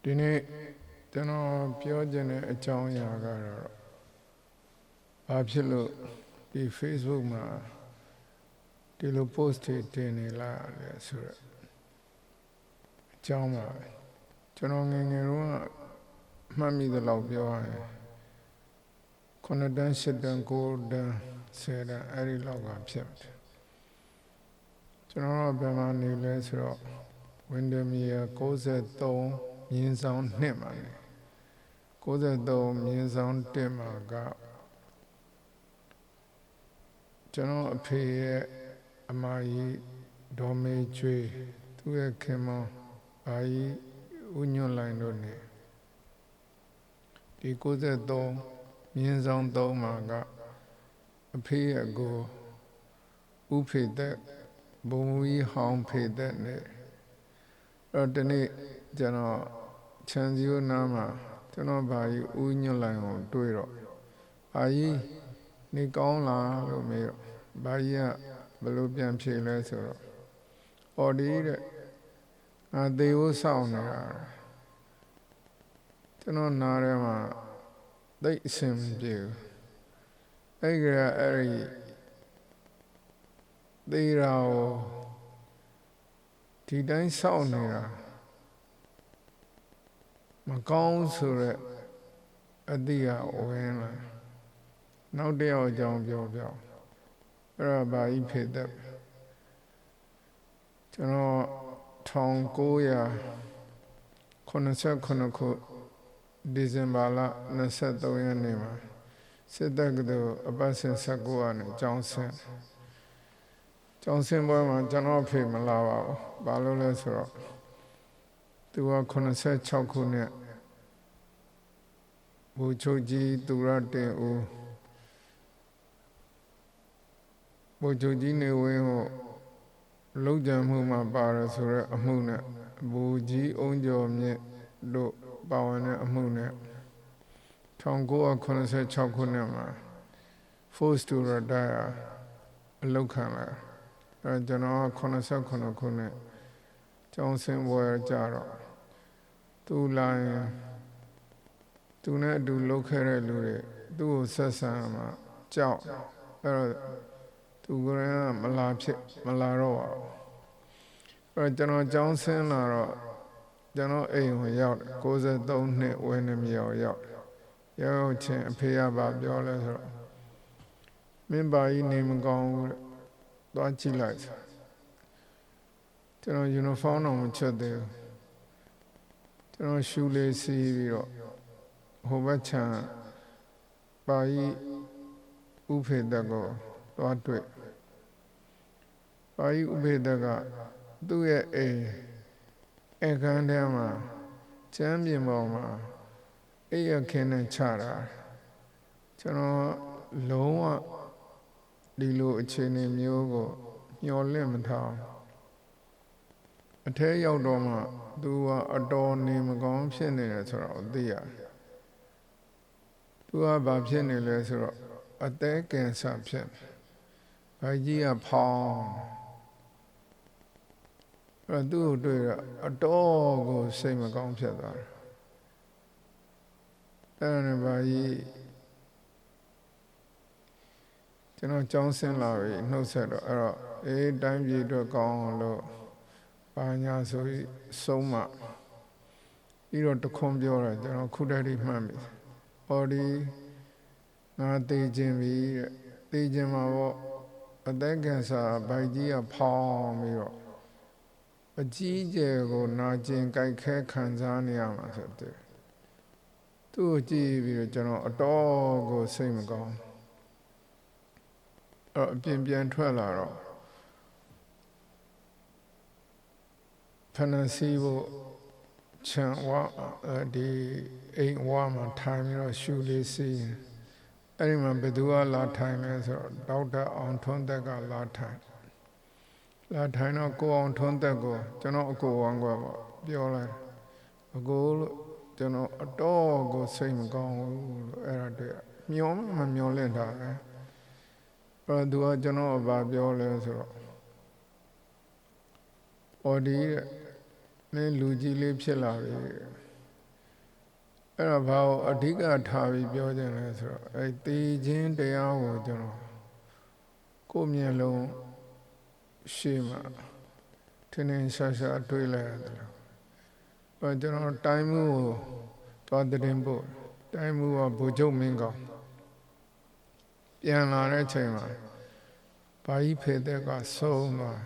ဒီနေ့ကျွန်တော်ပြောချင်တဲ့အကြောင်းအရာကတော့ဘာဖြစ်လို့ဒီ Facebook မှာဒီလို post တွေတင်နေလာလဲဆိုတော့အကြောင်းပါကျွန်တော်ငယ်ငယ်တုန်းကမှတ်မိသလောက်ပြောရရင်9တန်း10တန်း9တန်း10တန်းအဲ့ဒီလောက်ကဖြစ်တယ်ကျွန်တော်ဘယ်မှာနေလဲဆိုတော့ဝင်ဒမီယာ93မြင်းဆောင်2မှာနေ93မြင်းဆောင်1မှာကကျွန်တော်အဖေရဲ့အမကြီးဒေါ်မေကျွေးသူ့ရဲ့ခင်မဘာကြီးဦးညွန့်လိုင်းတို့နေဒီ93မြင်းဆောင်3မှာကအဖေရဲ့ကိုဥဖေသက်ဘုံကြီးဟောင်းဖေသက်နေအဲ့ဒီနေ့ကျွန်တော်ချန်စီယိုနားမှာကျွန်တော်ဘာကြီးဦးညွန့်လိုင်းကိုတွေ့တော့ဘာကြီးနေကောင်းလားလို့မေးတော့ဘာကြီးကဘယ်လိုပြန်ဖြေလဲဆိုတော့အော်ဒီတဲ့ငါသေဖို့စောင့်နေတာကျွန်တော်နားထဲမှာသိအဆင်မပြေဘူးအဲ့ဒီသေရာကိုဒီတိုင်းစောင့်နေတာမကောင်းဆိုရက်အတိအဝင်လာနောက်တစ်ယောက်အကြောင်းပြောအဲ့ဒါဘာကြီးဖေသက်ကျွန်တော်1989ခုဒီဇင်ဘာလ23ရက်နေ့မှာစစ်တပ်ကအပတ်စဉ်19ကနေကျောင်းဆင်းပွဲမှာကျွန်တော်ဖေမလာပါဘူးဘာလို့လဲဆိုတော့သူက86ခုနှစ်ဘူချုပ်ကြီးသူရတင်ဦးဘူချုပ်ကြီးနေဝင်းကိုလုံခြံမှုမှာပါတယ်ဆိုတော့အမှုနဲ့ဘူကြီးအုံးကျော်မြင့်တို့ပါဝင်တဲ့အမှုနဲ့1986ခုနှစ်မှာ Forced to Retire အလုပ်ခံလာအဲကျွန်တော်89ခုနှစ်ကျောင်းဆင်းပွဲကြတော့သူလာရင်သူနဲ့အတူလုပ်ခဲ့တဲ့လူတွေသူ့ကိုဆက်ဆံမှာကြောက်အဲ့တော့သူကလည်းမလာတော့ပါဘူးအဲ့ကျွန်တော်ကျောင်းဆင်းလာတော့ကျွန်တော်အိမ်ကိုရောက်93နှစ်ဝင်းနေမြောက်ရောက်ချင်းအဖေကပြောလဲဆိုတော့မင်းပါကြီးနေမကောင်းဘူးသွားကြည့်လိုက်ကျွန်တော်ယူနီဖောင်းတော့မချက်သေးဘူးကျွန်တော်ရှူလေးစီးပြီးတော့ဟိုဘက်ခြမ်းပါကြီးဥဖေသက်ကိုသွားတွေ့ပါကြီးဥဖေသက်ကသူ့ရဲ့အခန်းထဲမှာကျမ်းပြင်ပေါ်မှာအိပ်အခင်းနဲ့ချတာကျွန်တော်လုံးဝဒီလိုအခြေအနေမျိုးကိုမျှော်လင့်မထားအထဲရောက်တော့မှသူကအတော်နေမကောင်းဖြစ်နေတယ်ဆိုတော့သိရတယ်သူကဘာဖြစ်နေလဲဆိုတော့အသည်းကင်ဆာဖြစ်ဘာကြီးကဖောင်းအဲ့သူ့ကိုတွေ့တော့အတော်ကိုစိတ်မကောင်းဖြစ်သွားတယ်အဲ့ဒါနဲ့ဘာကြီးကျွန်တော်ကျောင်းဆင်းလာပြီနှုတ်ဆက်တော့အဲ့တော့တိုင်းပြည်အတွက်ကောင်းအောင်လို့ဘာညာဆိုပြီးဆုံးမပြီးတော့တခွန်းပြောတာကျွန်တော်ခုတည်းတည်းမှတ်ပြီဟောဒီငါသိခြင်းပြီသိခြင်းမှာပေါ့အသက်ကင်ဆာဗိုက်ကြီးကဖောင်းပြီးတော့အကြီးကျယ်ကိုနာကျင်ကြိုက်ခဲခံစားနေရမှာဆိုတဲ့သူ့ကိုကြည့်ပြီးတော့ကျွန်တော်အတော်ကိုစိတ်မကောင်းအဲ့အပြင်ပြန်ထွက်လာတော့ဖနစီဖို့ချန်ဝါဒီအိမ်ဝါမှာထိုင်ပြီးတော့ရှူလေးစီးအဲ့ဒီမှာဘယ်သူကလာထိုင်လဲဆိုတော့ဒေါက်တာအောင်ထွန်းသက်ကလာထိုင်တော့ကိုအောင်ထွန်းသက်ကိုကျွန်တော်အကိုဝမ်းကွယ်ပေါ့ပြောလိုက်အကိုလို့ကျွန်တော်အတော်ကိုစိတ်မကောင်းဘူးလို့အဲ့ဒါတွေ့မျောမမျောလင့်တာပဲအဲ့သူကကျွန်တော်ဘာပြောလဲဆိုတော့အော်ဒီတဲ့မင်းလူကြီးလေးဖြစ်လာပြီ အဲ့တော့ဘာကိုအဓိကထားပြီးပြောခြင်းလဲဆိုတော့အဲ့တေခြင်းတရားကိုကျွန်တော်ကိုယ်မျက်လုံးရှေ့မှာထင်းထင်းရှားရှားတွေ့လိုက်ရတယ်။ကျွန်တော်တိုင်းမှုကိုသွားတဲ့ပို့တိုင်းမှုကဗိုလ်ချုပ်မင်းကောင်ပြန်လာတဲ့ချိန်မှာဘာကြီးဖေတဲ့ကဆုံးသွား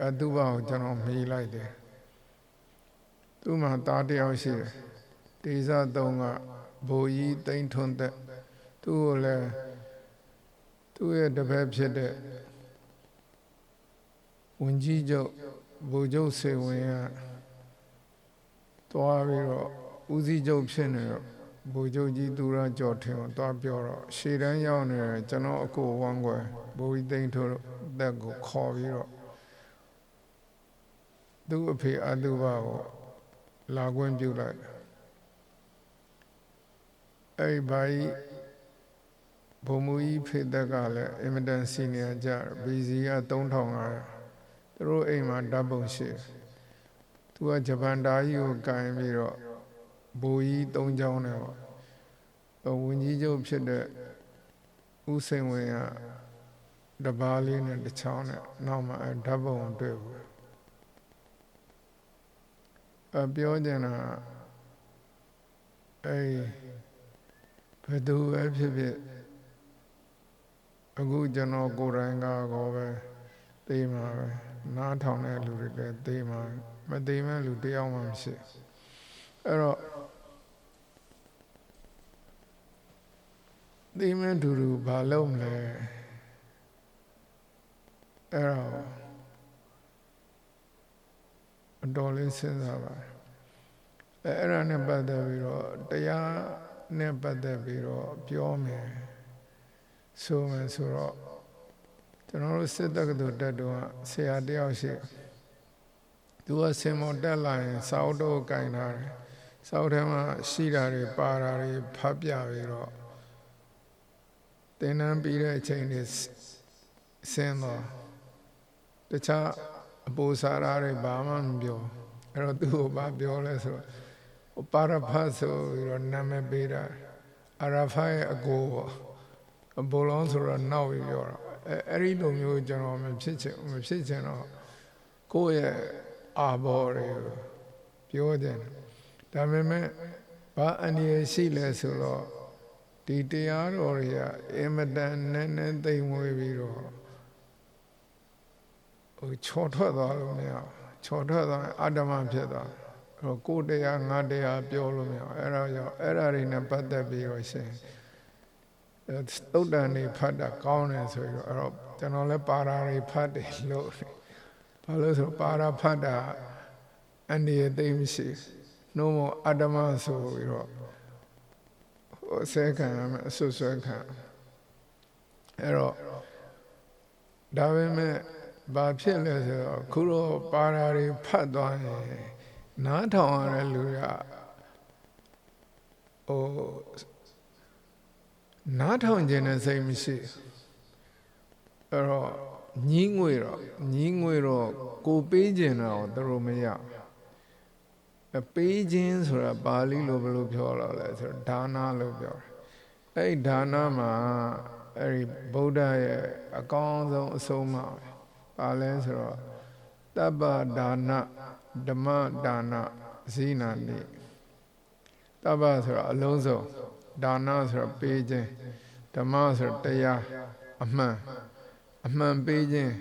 အတုပကိုကျွန်တော်မေးလိုက်တယ်။သူ့မှာသားတယောက်ရှိတယ်။တေဇသုံးကဘိုလ်ကြီးတိန်ထွန်းတဲ့သူ့ကိုလည်းသူ့ရဲ့တပည့်ဖြစ်တဲ့ဝန်ကြီးချုပ်ဗိုလ်ချုပ်စေဝင်ကသွားပြီးတော့ဦးစီးချုပ်ဖြစ်နေတော့ဗိုလ်ချုပ်ကြီးသူရကြော်ထင်ကိုသွားပြောတော့ရှေ့တန်းရောက်နေတယ်ကျွန်တော်အကိုဝမ်းကွယ်ဘိုလ်ကြီးတိန်ထွန်းတဲ့ကိုခေါ်ပြီးတော့သူ့အဖေအတုပကိုလာခွင့်ပြုလိုက်အဲ့ဘာကြီးဘုံမူကြီးဖေတက်ကလည်းအင်မတန်စီနီယာကြဘီစီက3500သူတို့အိမ်မှာဓာတ်ပုံရှိသူကဂျပန်ဓာကြီးကိုကင်ပြီးတော့ဘိုးကြီး3ချောင်းနဲ့ပေါ့ဝန်ကြီးချုပ်ဖြစ်တဲ့ဦးစိန်ဝင်းကတပားလေးနဲ့တစ်ချောင်းနဲ့နောက်မှာဓာတ်ပုံတွေ့ဘူးပြောကြတာဘယ်သူပဲဖြစ်ဖြစ်အခုကျွန်တော်ကိုယ်တိုင်ကောပဲသိမှာပဲနားထောင်တဲ့လူတွေလည်းသိမှာမသိမဲ့လူတယောက်မှမရှိအဲ့တော့သိမဲ့သူဘာလုပ်မလဲအဲ့တော့အတော်လေးစဉ်းစားပါအဲ့ဒါနဲ့ပတ်သက်ပြီးတော့တရားနဲ့ပတ်သက်ပြီးတော့ပြောမယ်ဆိုမယ်ဆိုတော့ကျွန်တော်တို့စစ်တက္ကသိုလ်တက်တော့ဆရာတယောက်ရှိသူကစင်မော်တက်လာရင်စာအုပ်တော့ကင်ထားတယ်စာအုပ်ထဲမှာရှိတာတွေပါတာတွေဖတ်ပြပြီးတော့သင်တန်းပြီးတဲ့အချိန်တွေဆင်းတော့တခြားအပူစာရာတွေဘာမှမပြောအဲ့တော့သူ့ကိုဘာပြောလဲဆိုတော့ပါရဖတ်ဆိုပြီးတော့နာမည်ပေးတာအရာဖတ်ရဲ့အကိုပေါ့ဘိုလောင်းဆိုတော့နောက်ပြီးပြောတာအဲ့ဒီလိုမျိုးကျွန်တော်မဖြစ်ချင်တော့ကိုယ့်ရဲ့အာဘော်တွေပြောတယ်ဒါပေမဲ့ဘာအနေရှိလဲဆိုတော့ဒီတရားတော်တွေကအင်မတန်နဲ့သိမ့်မွေးပြီးတော့ချော်ထွက်သွားလို့မရချော်ထွက်သွားရင်အတ္တမဖြစ်သွားကိုယ်တရားငါတရားပြောလို့မရအဲ့ဒါကြောင့်အဲ့ဒါတွေနဲ့ပတ်သက်ပြီးတော့ရှင်သုတ်တန်တွေဖတ်တာကောင်းတယ်ဆိုပြီးတော့အဲ့တော့ကျွန်တော်လည်းပါရာတွေဖတ်တယ်လို့ဘာလို့ဆိုပါရာဖတ်တာအနေအသိမရှိနှုံးမအတ္တမဆိုပြီးတော့ဆဲခံရမယ်အဆွဆွဲခံအဲ့တော့ဒါပေမဲ့ဘာဖြစ်လဲဆိုတော့ခုတော့ပါရာတွေဖတ်သွားရင်နားထောင်ရတဲ့လူကနားထောင်ခြင်းနဲ့စိတ်မရှိအဲ့တော့ညင်းငွေတော့ကိုပေးခြင်းတော့သူတို့မရပေးခြင်းဆိုတာပါဠိလိုဘယ်လိုပြောတော့လဲဆိုတော့ဒါနလို့ပြောတယ်အဲ့ဒါနမှာအဲ့ဒီဗုဒ္ဓရဲ့အကောင်းဆုံးအဆုံးအမပါလဲဆိုတော့တပ္ပဒါနဓမ္မဒါနဇိနာတိတပ္ပဆိုတာအလုံးစုံဒါနဆိုတာပေးခြင်းဓမ္မဆိုတာတရားအမှန်ပေးခြင်း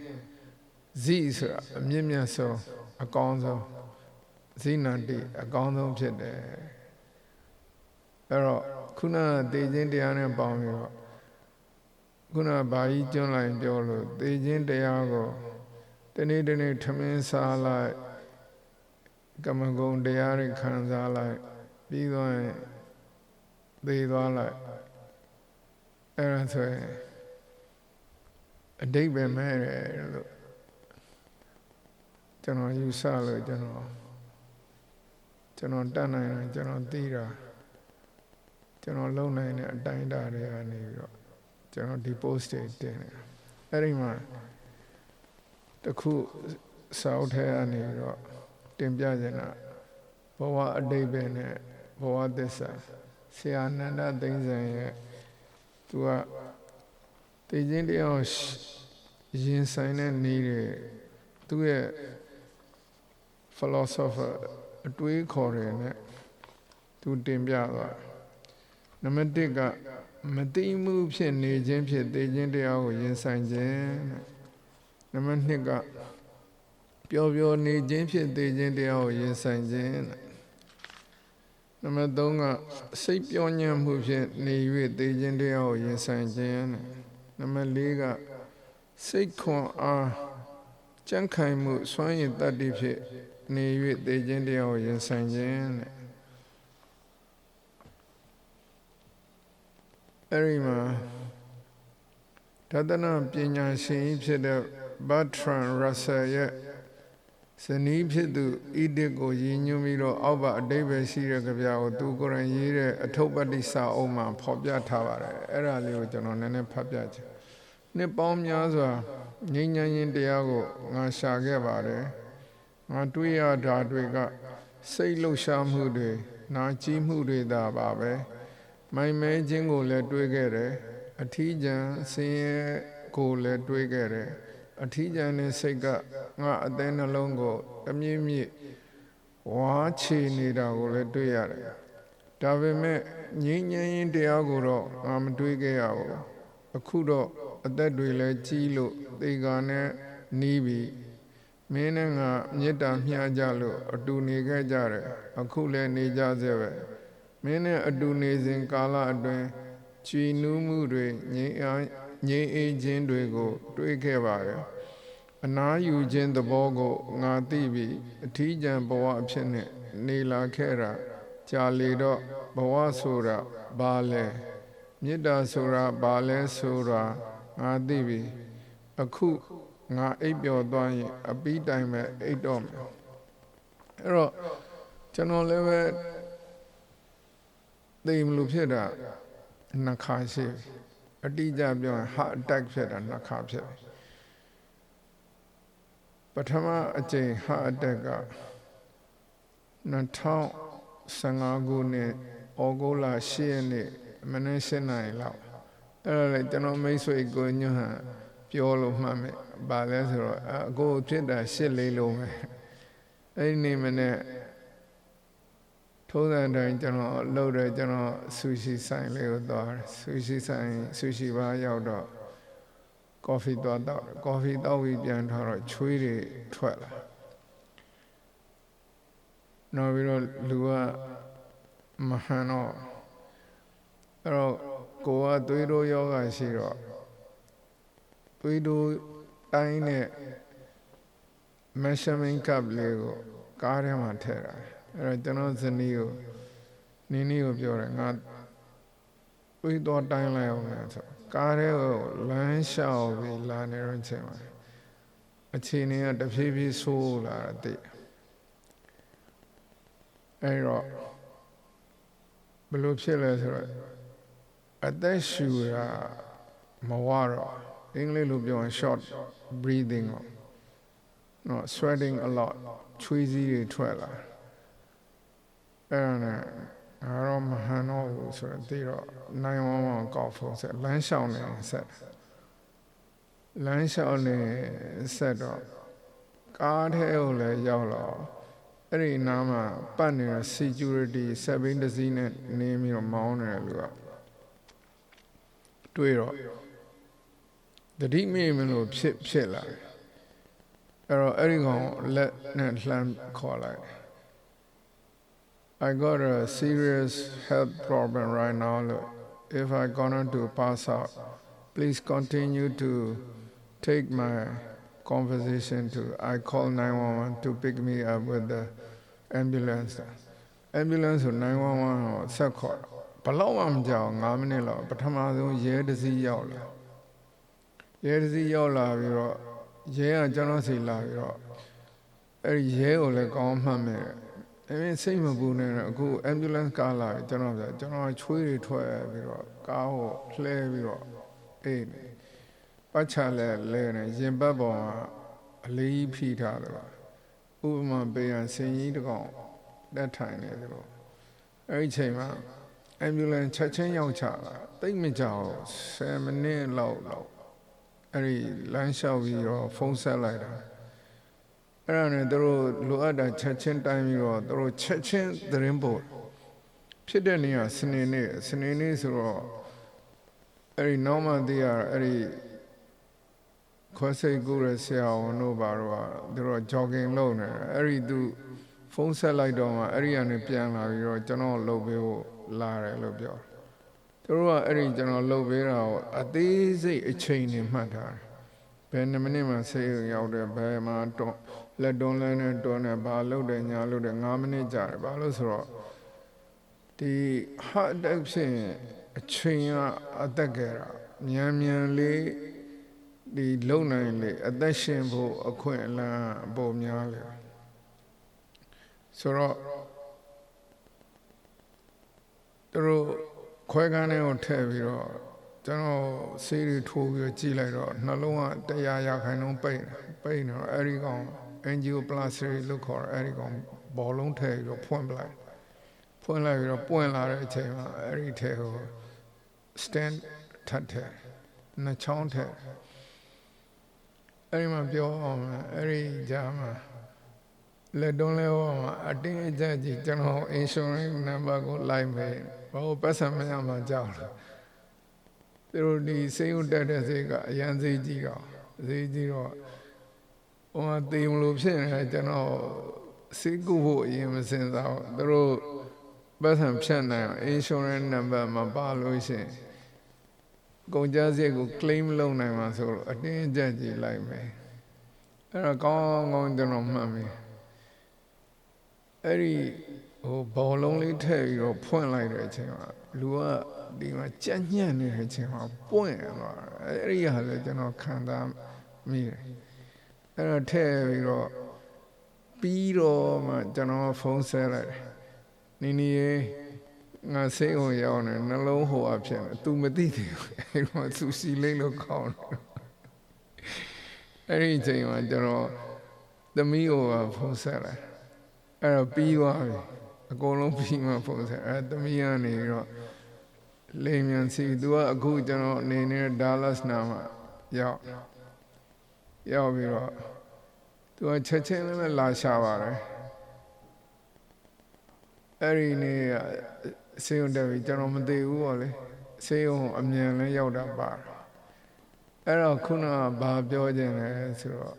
ဇိဆိုတာအမြင့်မြတ်ဆုံးအကောင်းဆုံးဇိနာတိအကောင်းဆုံးဖြစ်တယ်အဲ့တော့ခုနသေခြင်းတရားနဲ့ပေါင်းပြီးတော့ခုနဘာကြီးကျွန်းလိုက်ပြောလို့သေခြင်းတရားကိုတနေ့ထမင်းစားလိုက်ကမ္မဂုဏ်တရားတွေခံစားလိုက်ပြီးတော့သေသွားလိုက်အဲ့ဒါဆိုရင်အဓိပ္ပာယ်မဲ့တယ်လို့ကျွန်တော်ယူဆလို့ကျွန်တော်တတ်နိုင်တယ်ကျွန်တော်သိတာကျွန်တော်လုံနိုင်တဲ့အတိုင်းအတာတွေကနေပြီးတော့ကျွန်တော်ဒီ post တွေတင်တယ်အဲ့ဒီမှာတခုစာအုပ်ထဲကနေပြီးတော့တင်ပြနေတာဘဝအဓိပ္ပာယ်နဲ့ ဘဝသစ္စာဆရာနန္ဒသိန်းစံရဲ့သူကသိချင်းတရားရင်ဆိုင်တဲ့နေတဲ့သူရဲ့ philosopher အတွေးခေါ်တယ်နဲ့သူတင်ပြသွားနံပါတ်1ကမသိမှုဖြစ်နေခြင်းဖြစ်သိချင်းတရားကိုရင်ဆိုင်ခြင်းနံပါတ်2ကပျော်ပျော်နေခြင်းဖြစ်သိချင်းတရားကိုရင်ဆိုင်ခြင်းနံပါတ်3ကစိတ်ပြောင်းညံ့မှုဖြစ်နေ၍သိချင်းတရားကိုရင်ဆိုင်ခြင်းနံပါတ်4ကစိတ်ခွန်အားကြံ့ခိုင်မှုစွမ်းရည်တတ္တိဖြစ်နေ၍သိချင်းတရားကိုရင်ဆိုင်ခြင်းအဲ့ဒီမှာဒသနပညာရှင်ဖြစ်တဲ့ Bertrand Russell ရဲ့ဇနီးဖြစ်သူဣဒစ်ကိုရည်ညွှန်းပြီးတော့အောက်ပါအတိတ်ပဲရှိတဲ့ကြပြကိုသူကိုယ်တိုင်ရေးတဲ့အထုပ္ပတ္တိစာအုပ်မှာဖော်ပြထားပါတယ်အဲ့ဒါလေးကိုကျွန်တော်နည်းနည်းဖတ်ပြချင်နှစ်ပေါင်းများစွာငြိမ်းချမ်းခြင်းတရားကိုငါရှာခဲ့ပါတယ်ငါတွေ့ရတာတွေကစိတ်လှုပ်ရှားမှုတွေနာကျင်မှုတွေသာပါပဲမိုင်မဲခြင်းကိုလည်းတွေးခဲ့တယ်အထီးကျန်ဆင်းရဲကိုလည်းတွေးခဲ့တယ်အထီးကျန်တဲ့စိတ်ကငါအသေးနှလုံးကိုတမြင့်မြင့်ဝါချေနေတာကိုလည်းတွေ့ရတယ်ဒါပေမဲ့ငြိမ်းချမ်းရေးတရားကိုတော့ငါမတွေးခဲ့ရဘူးအခုတော့အသက်တွေလည်းကြီးလို့သေကံနဲ့နီးပြီမင်းနဲ့ငါမေတ္တာမျှကြလို့အတူနေခဲ့ကြတယ်အခုလည်းနေကြစေပဲမင်းနဲ့အတူနေစဉ်ကာလအတွင်းကြည်နူးမှုတွေငြိမ်းအေးခြင်းတွေကိုတွေးခဲ့ပါတယ်အနားယူခြင်းသဘောကိုငါသိပြီးအထီးကျန်ဘဝအဖြစ်နဲ့နေလာခဲ့တာကြာလေတော့ဘဝဆိုတာဘာလဲမေတ္တာဆိုတာဘာလဲဆိုတာငါသိပြီးအခုငါအိပ်ပျော်သွားရင်အပြီးတိုင်ပဲအိပ်တော့မယ်အဲ့တော့ကျွန်တော်လည်းပဲသိမလို့ဖြစ်တာနှစ်ခါရှိအတိအကျပြောရင် heart attack ဖြစ်တာနှစ်ခါဖြစ်ပထမအကြိမ် heart attack က2015ခုနှစ်ဩဂုတ်လ10ရက်နေ့မနေ့7နာရီလောက်အဲ့ဒါလေကျွန်တော်မိတ်ဆွေကိုညွှန်ပြောလို့မှတ်မယ်ဗာလဲဆိုတော့အကိုဖြစ်တာ8လေးလုံးပဲအဲ့ဒီနေ့မနေ့ထုံးစံတိုင်းကျွန်တော်လှုပ်တယ်ကျွန်တော်ဆူရှီဆိုင်လေးကိုသွားတယ်ဆူရှီဆိုင်ဆူရှီဘားရောက်တော့ကော်ဖီသွားတော့ကော်ဖီတောက်ပြီးပြန်ထားတော့ချွေးတွေထွက်လာနောက်ပြီးတော့လူကမဟန်တော့အဲ့တော့ကိုကသွေးတိုးယောဂရှိတော့သွေးတိုးတိုင်းနဲ့ measurement cup လေးကိုကားထဲမှာထည့်တာအဲ့တော့ကျွန်တော်ဇနီးကိုနင်းကိုပြောတယ်ငါသွေးတော်တိုင်းလိုက်အောင်လဲဆိုကားထဲကိုလမ်းလျှောက်ပြီးလာနေတော့ချိန်မှာအခြေအနေကတဖြည်းဖြည်းဆိုးလာတဲ့အဲ့တော့ဘယ်လိုဖြစ်လဲဆိုတော့အသက်ရှူတာမဝတော့အင်္ဂလိပ်လိုပြောရင် short breathing ကို no sweating a lot ချွေးစည်းတွေထွက်လာအဲ့ဒါနဲ့အားတော့မဟန်တော့ဘူးဆိုတော့ဒီတော့911ကောက်ဖို့ဆက်လမ်းလျှောက်နေဆက်လမ်းလျှောက်နေဆက်တော့ကားထဲကိုလည်းရောက်တော့အဲ့ဒီနားမှာပတ်နေတဲ့ security 7တစီးနဲ့နေပြီးတော့မောင်းနေတယ်လူကတွေ့တော့တတိမေမလို့ဖြစ်လာအဲ့တော့အဲ့ဒီကောင်လက်နဲ့လှမ်းခေါ်လိုက်I got a serious health problem right now. Look, if I gonna to pass out, please continue to take my conversation to. I call 911 to pick me up with the ambulance. Ambulance 911ကိုဆက်ခေါ်ဘလောက်မှမကြောက်9မိနစ်လောက်ပထမဆုံးရဲတစ်စီးရောက်လာရဲတစ်စီးရောက်လာပြီးတော့ရဲကကျွန်တော်စီလာပြီးတော့အဲ့ဒီရဲကိုလည်းကောင်းမှတ်မယ်အဲ့စိတ်မပူနဲ့အခု ambulance ကားလာပြီကျွန်တော်ချွေးတွေထွက်ပြီးတော့ကားကိုလှဲပြီးတော့အေးပတ်ချလဲနေရင်ပတ်ပေါ်မှာအလေးဖိထားတယ်ဥပမာပေးရဆင်ကြီးတကောင်တက်ထိုင်နေတယ်လို့ အဲ့ဒီချိန်မှာ ambulance ချက်ချင်းရောက်ချလာတိတ်မကြောက်10မိနစ်လောက်အဲ့ဒီလမ်းလျှောက်ပြီးတော့ဖုန်းဆက်လိုက်တာအဲ့ဒါနဲ့သူတို့လိုအပ်တာချက်ချင်းတိုင်းပြီးတော့သူတို့ချက်ချင်းသတင်းပို့ဖြစ်တဲ့နေ့ကစနေနေ့ဆိုတော့အဲ့ဒီနောက်မှသိရအဲ့ဒီခွဲစိတ်ကူတဲ့ဆရာဝန်တို့ဘာတော့သူတို့ jogging လုပ်နေတယ်အဲ့ဒီသူဖုန်းဆက်လိုက်တော့မှအဲ့ဒီကနေပြန်လာပြီးတော့ကျွန်တော်လှုပ်ပေးဖို့လာတယ်လို့ပြောသူတို့ကအဲ့ဒီကျွန်တော်လှုပ်ပေးတာကိုအသေးစိတ်အချိန်နဲ့မှတ်ထားတယ်ဘယ်2မိနစ်မှဆေးရုံရောက်တယ်ဘယ်မှာတော့လက်တွန်းလဲနဲ့တွန်းတယ်ဘာလှုပ်တယ်ညာလှုပ်တယ်9မိနစ်ကြာတယ်ဘာလို့ဆိုတော့ဒီ heart attack ဖြစ်ရင်အချိန်ကအသက်ကြတာမြန်လေးဒီလုံနိုင်လေအသက်ရှင်ဖို့အခွင့်အလမ်းပုံများလေဆိုတော့သူတို့ခွဲခန်းထဲကိုထည့်ပြီးတော့ကျွန်တော်ဆေးတွေထိုးပြီးကြည့်လိုက်တော့နှလုံးက100%ပိတ်နေတော့အဲ့ဒီကောင် angioplasty လို့ခေါ်တယ်အဲ့ဒီကောင်ဘောလုံးထည့်ပြီးတော့ဖွင့်လိုက်ပြီးတော့ပွင့်လာတဲ့အချိန်မှာအဲ့ဒီထဲကို stand ထပ်ထည့်နှချောင်းထည့်အဲ့ဒီမှာပြောအောင်အဲ့ဒီကြားမှာလက်တွန်းလဲဟောမှာအတင်းအကျပ်ကြီးကျွန်တော် insurance number ကိုလိုက်မယ်ဘာလို့ပတ်စံမရမှကြောက်လဲသူတို့ဒီစိတ်ဥတက်တဲ့စိတ်ကအရန်စိတ်ကြီးတော့ဟိုမှာတေးမလို့ဖြစ်နေတယ်ကျွန်တော်စိတ်ကူဖို့အရင်မစင်စားဘူးသူတို့ပတ်စံဖြတ်နိုင်အောင် insurance number မှာပါလို့ရှိရင်ကုန်ကြစရိတ်ကို claim လုပ်နိုင်မှာဆိုတော့အတင်းအကျပ်ကြီးလိုက်မယ်အဲ့တော့ကောင်းကျွန်တော်မှတ်မိအဲ့ဒီဘောလုံးလေးထည့်ပြီးတော့ဖွင့်လိုက်တဲ့အချိန်မှာလူကဒီမှာကြက်ညံ့နေတဲ့အချိန်မှာပွင့်သွားအဲ့ဒီဟာလည်းကျွန်တော်ခံစားမိတယ်အဲ့တော့ထည့်ပြီးတော့မှကျွန်တော်ဖုန်းဆက်လိုက်နီရေငါစိတ်ဝင်ရောက်နေနှလုံးဟိုအဖြစ်နေ तू မသိသေးဘူးအဲ့မှာသူစီလေးလို့ခေါင်းအဲ့ဒီအချိန်မှာကျွန်တော်သမီးကိုဖုန်းဆက်လိုက်အဲ့တော့ပြီးသွားပြီအကုန်လုံးပြီးမှဖုန်းဆက်အဲ့သမီးကနေတော့လိမ်မြန်စီ तू ကအခုကျွန်တော်အနေနဲ့ Dallas နာမှာရောက်ပြီးတော့ तू ကချက်ချင်းလည်းလာရှာပါတယ်အဲ့ဒီနေ့ဆေးရုံတက်ပြီကျွန်တော်မသိဘူးပေါ့လေဆေးရုံအမြန်လည်းရောက်တာပါအဲ့တော့ခုနကဘာပြောခြင်းလဲဆိုတော့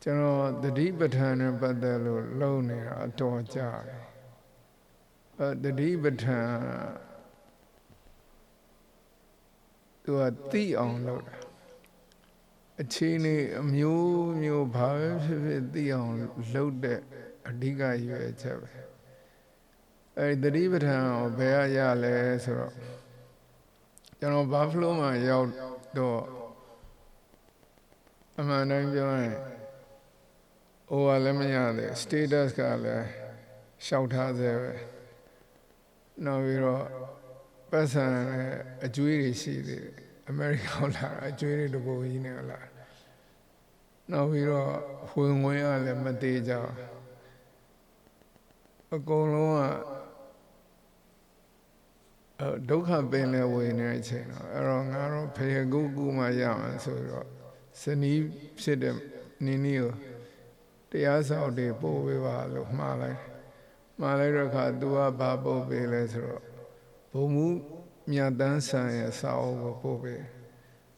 ကျွန်တော်သတိပဋ္ဌာန်နဲ့ပတ်သက်လို့လုံးနေတာအတော်ကြာတယ်သတိပဋ္ဌာန်သူကသိအောင်လုပ်တာအခြေအနေအမျိုးဘာပဲဖြစ်သိအောင်လုပ်တဲ့အဓိကရွယ်ချက်ပဲအဲဒီသတိပဋ္ဌာန်ကိုဘယ်ရလဲဆိုတော့ကျွန်တော်ဘာဖလိုမှာရောက်တော့အမှန်တိုင်းပြောရင်ဟိုကလည်းမရတယ် status ကလည်းရှောက်ထားစေပဲနောက်ပြီးတော့ပတ်စံနဲ့အကျွေးတွေရှိသေးတယ်အမေရိကန်လာအကျွေးတွေတပိုးကြီးနေလာနောက်ပြီးတော့ဝင်ငွေရလည်းမသေးကြအကုန်လုံးကဒုက္ခပင်လည်းဝင်နေတဲ့အချိန်တော့အဲ့တော့ငါတို့ဖေကူမှရမှာဆိုတော့ဇနီးဖြစ်တဲ့နင်းကိုတရားဆောင်တွေပို့ပေးပါလို့မှားလိုက်တဲ့အခါ तू ကဘာပို့ပေးလဲဆိုတော့ဘုံမှုမြတ်တန်းဆန်ရဲ့စာအုပ်ကိုပို့ပေး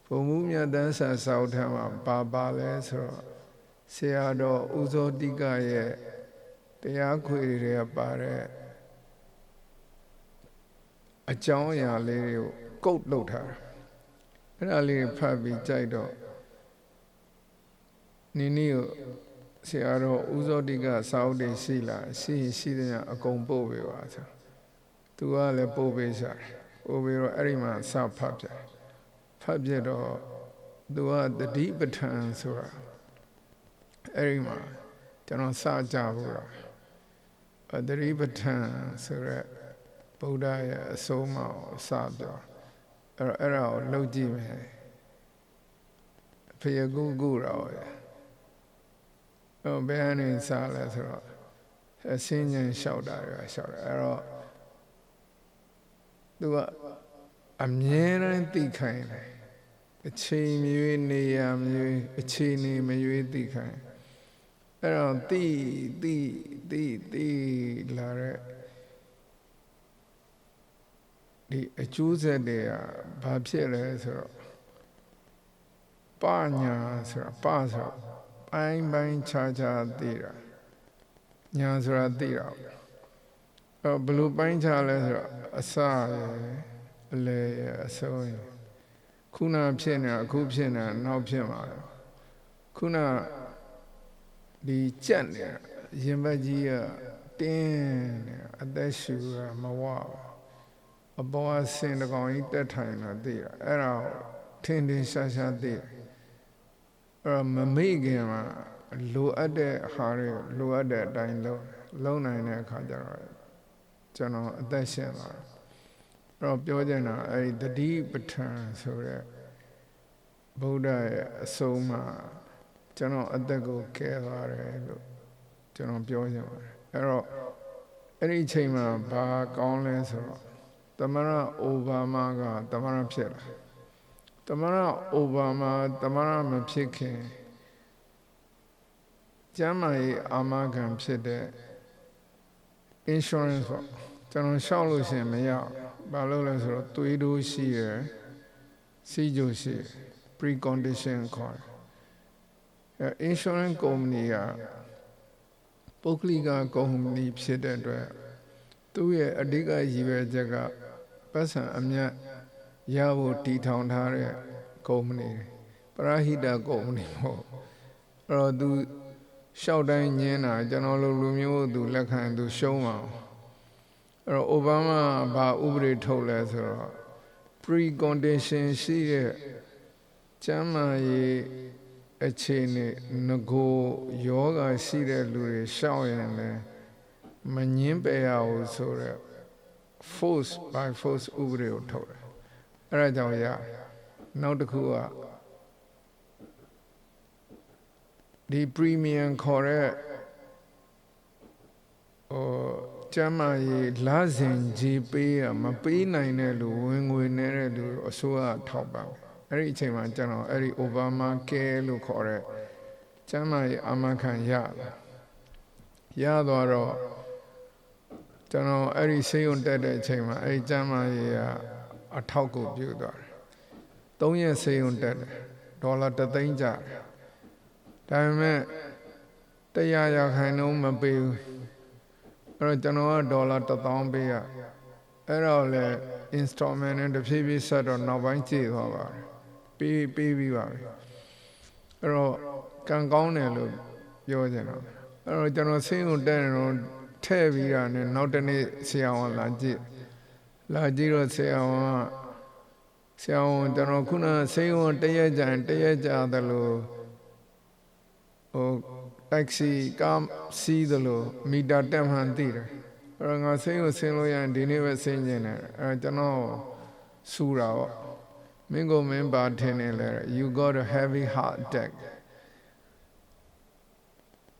ဘုံမှုမြတ်တန်းဆန်စာအုပ်ထဲမှာပါလဲဆိုတော့ဆရာတော်ဥဇောတိကရဲ့တရားခွေတွေကပါတဲ့အကြောင်းအရာလေးတွေကိုကုတ်လုပ်ထားတာအဲ့ဒါလေးဖတ်ပြီးကြိုက်တော့နင်းကိုဆရာတော်ဥဇောတိကစာအုပ်တွေရှိတဲ့အကုန်ပို့ပေးပါဆိုသူကလည်းပို့ပေးစားပို့ပြီးတော့အဲ့ဒီမှာစဖတ်ပြတော့သူကတတိပဋ္ဌာန်ဆိုတာအဲ့ဒီမှာကျွန်တော်စကြဘူးလားတတိပဋ္ဌာန်ဆိုရက်ဗုဒ္ဓရဲ့အဆုံးအမစပြောအဲ့ဒါကိုလုပ်ကြည့်မယ်ဖေကူတော့ဘယ်အနေစားလဲဆိုတော့ ဆင်းရဲလျှောက်တာတွေလျှောက်တယ်အဲ့တော့သူကအမြဲတမ်းသိခိုင်းတယ်အချိန်မျိုးနေရမျိုးအချိန်နေမရွေးသိခိုင်းအဲ့တော့သိလာတဲ့ဒီအကျိုးဆက်တွေကဘာဖြစ်လဲဆိုတော့ပညာဆိုတာဆိုတော့ပိုင်းခြားသိတာညာဆိုတာသိတာဘယ်လိုပိုင်းခြားလဲဆိုတော့အစရယ်အလယ်ရယ်အဆုံးရယ်ခုနဖြစ်နေတာအခုဖြစ်နေတာနောက်ဖြစ်မှာခုနဒီကြက်နေတာရင်ဘတ်ကြီးကတင်းနေတာအသက်ရှူတာမဝအပေါ်ဆင်တကောင်ကြီးတက်ထိုင်လာသိတာအဲ့ဒါထင်ရှားသိအဲ့မမေ့ခင်မှာလိုအပ်တဲ့ဟာတွေလိုအပ်တဲ့အတိုင်းလုံးနိုင်တဲ့အခါကျတော့ကျွန်တော်အသက်ရှင်လာအဲ့တော့ပြောချင်တာအဲ့ဒီတတိပဋ္ဌာန်ဆိုတဲ့ဗုဒ္ဓရဲ့အဆုံးမှာကျွန်တော်အသက်ကိုကဲသွားတယ်လို့ကျွန်တော်ပြောချင်ပါတယ်အဲ့တော့အဲ့ဒီအချိန်မှာဘာကောင်းလဲဆိုတော့သမရအိုဘာမာကသမရဖြစ်လာသမရအိုဘာမာသမရမဖြစ်ခင်ကျမ်းမာရေးအာမခံဖြစ်တဲ့ insurance ပေါ့ကျွန်တော်ရှောက်လို့ရှိရင်မရဘာလို့လဲဆိုတော့သွေးတိုးရှိရယ်စီးကြိုရှိ precondition ခေါ်တယ် insurance company ကပုဂ္ဂလိကကုမ္ပဏီဖြစ်တဲ့အတွက်သူ့ရဲ့အဓိကရည်ရွယ်ချက်ကပတ်စံအမြတ်ရဖို့တည်ထောင်ထားတဲ့ကုမ္ပဏီပရဟိတကုမ္ပဏီပေါ့အဲ့တော့သူရှောက်တိုင်းညင်းတာကျွန်တော်လူမျိုးသူလက်ခံသူရှုံးပါအဲ့တော့အိုဘားမားဘာဥပဒေထုတ်လဲဆိုတော့ precondition ရှိတဲ့ကျမ်းမာရေးအခြေအနေငကိုယောဂရှိတဲ့လူတွေရှောက်ရင်လည်းမငင်းပယ်ရဘူးဆိုတော့ force by force ဥပဒေကိုထုတ်တယ်အဲ့ဒါကြောင့်နောက်တစ်ခုကဒီ premium ခေါ်တဲ့ကျမ်းမာရေးလစဉ်ကြီးပေးရမပေးနိုင်တဲ့လူဝင်ငွေနေတဲ့လူအစိုးရထောက်ပံ့အဲ့ဒီအချိန်မှာကျွန်တော်အဲ့ဒီ Obama Care လို့ခေါ်တဲ့ကျမ်းမာရေးအာမခံရသွားတော့ကျွန်တော်အဲ့ဒီဆေးရုံတက်တဲ့အချိန်မှာအဲ့ဒီကျမ်းမာရေးကအထောက်ကူပြုသွားတယ်3ရက်ဆေးရုံတက်တယ်ဒေါ်လာ3သိန်းကျတယ်ဒါပေမဲ့100% မပေးဘူးအဲ့တော့ကျွန်တော်ကဒေါ်လာ1000ပေးရအဲ့တော့လေ installment နဲ့တဖြည်းဖြည်းဆက်တော့နောက်ပိုင်းကြည့်သွားပါတယ်ပေးပြီးပါပြီအဲ့တော့ကံကောင်းတယ်လို့ပြောချင်တော့အဲ့တော့ကျွန်တော်ဆေးရုံတက်နေတော့ထည့်ပြီးတာနဲ့နောက်တနေ့ဆရာဝန်လာကြည့်တော့ဆရာဝန်ကျွန်တော်ခုနဆေးရုံတရက်ကြာတယ်လို့taxi ကားစီးတယ်လို့မီတာတက်မှန်သိတယ်အဲ့တော့ငါဆေးကိုဆင်းလို့ရရင်ဒီနေ့ပဲဆင်းကျင်တယ်အဲ့ကျွန်တော်စူတာပေါ့မင်းကိုမင်းပါထင်နေလဲ you got a heavy heart attack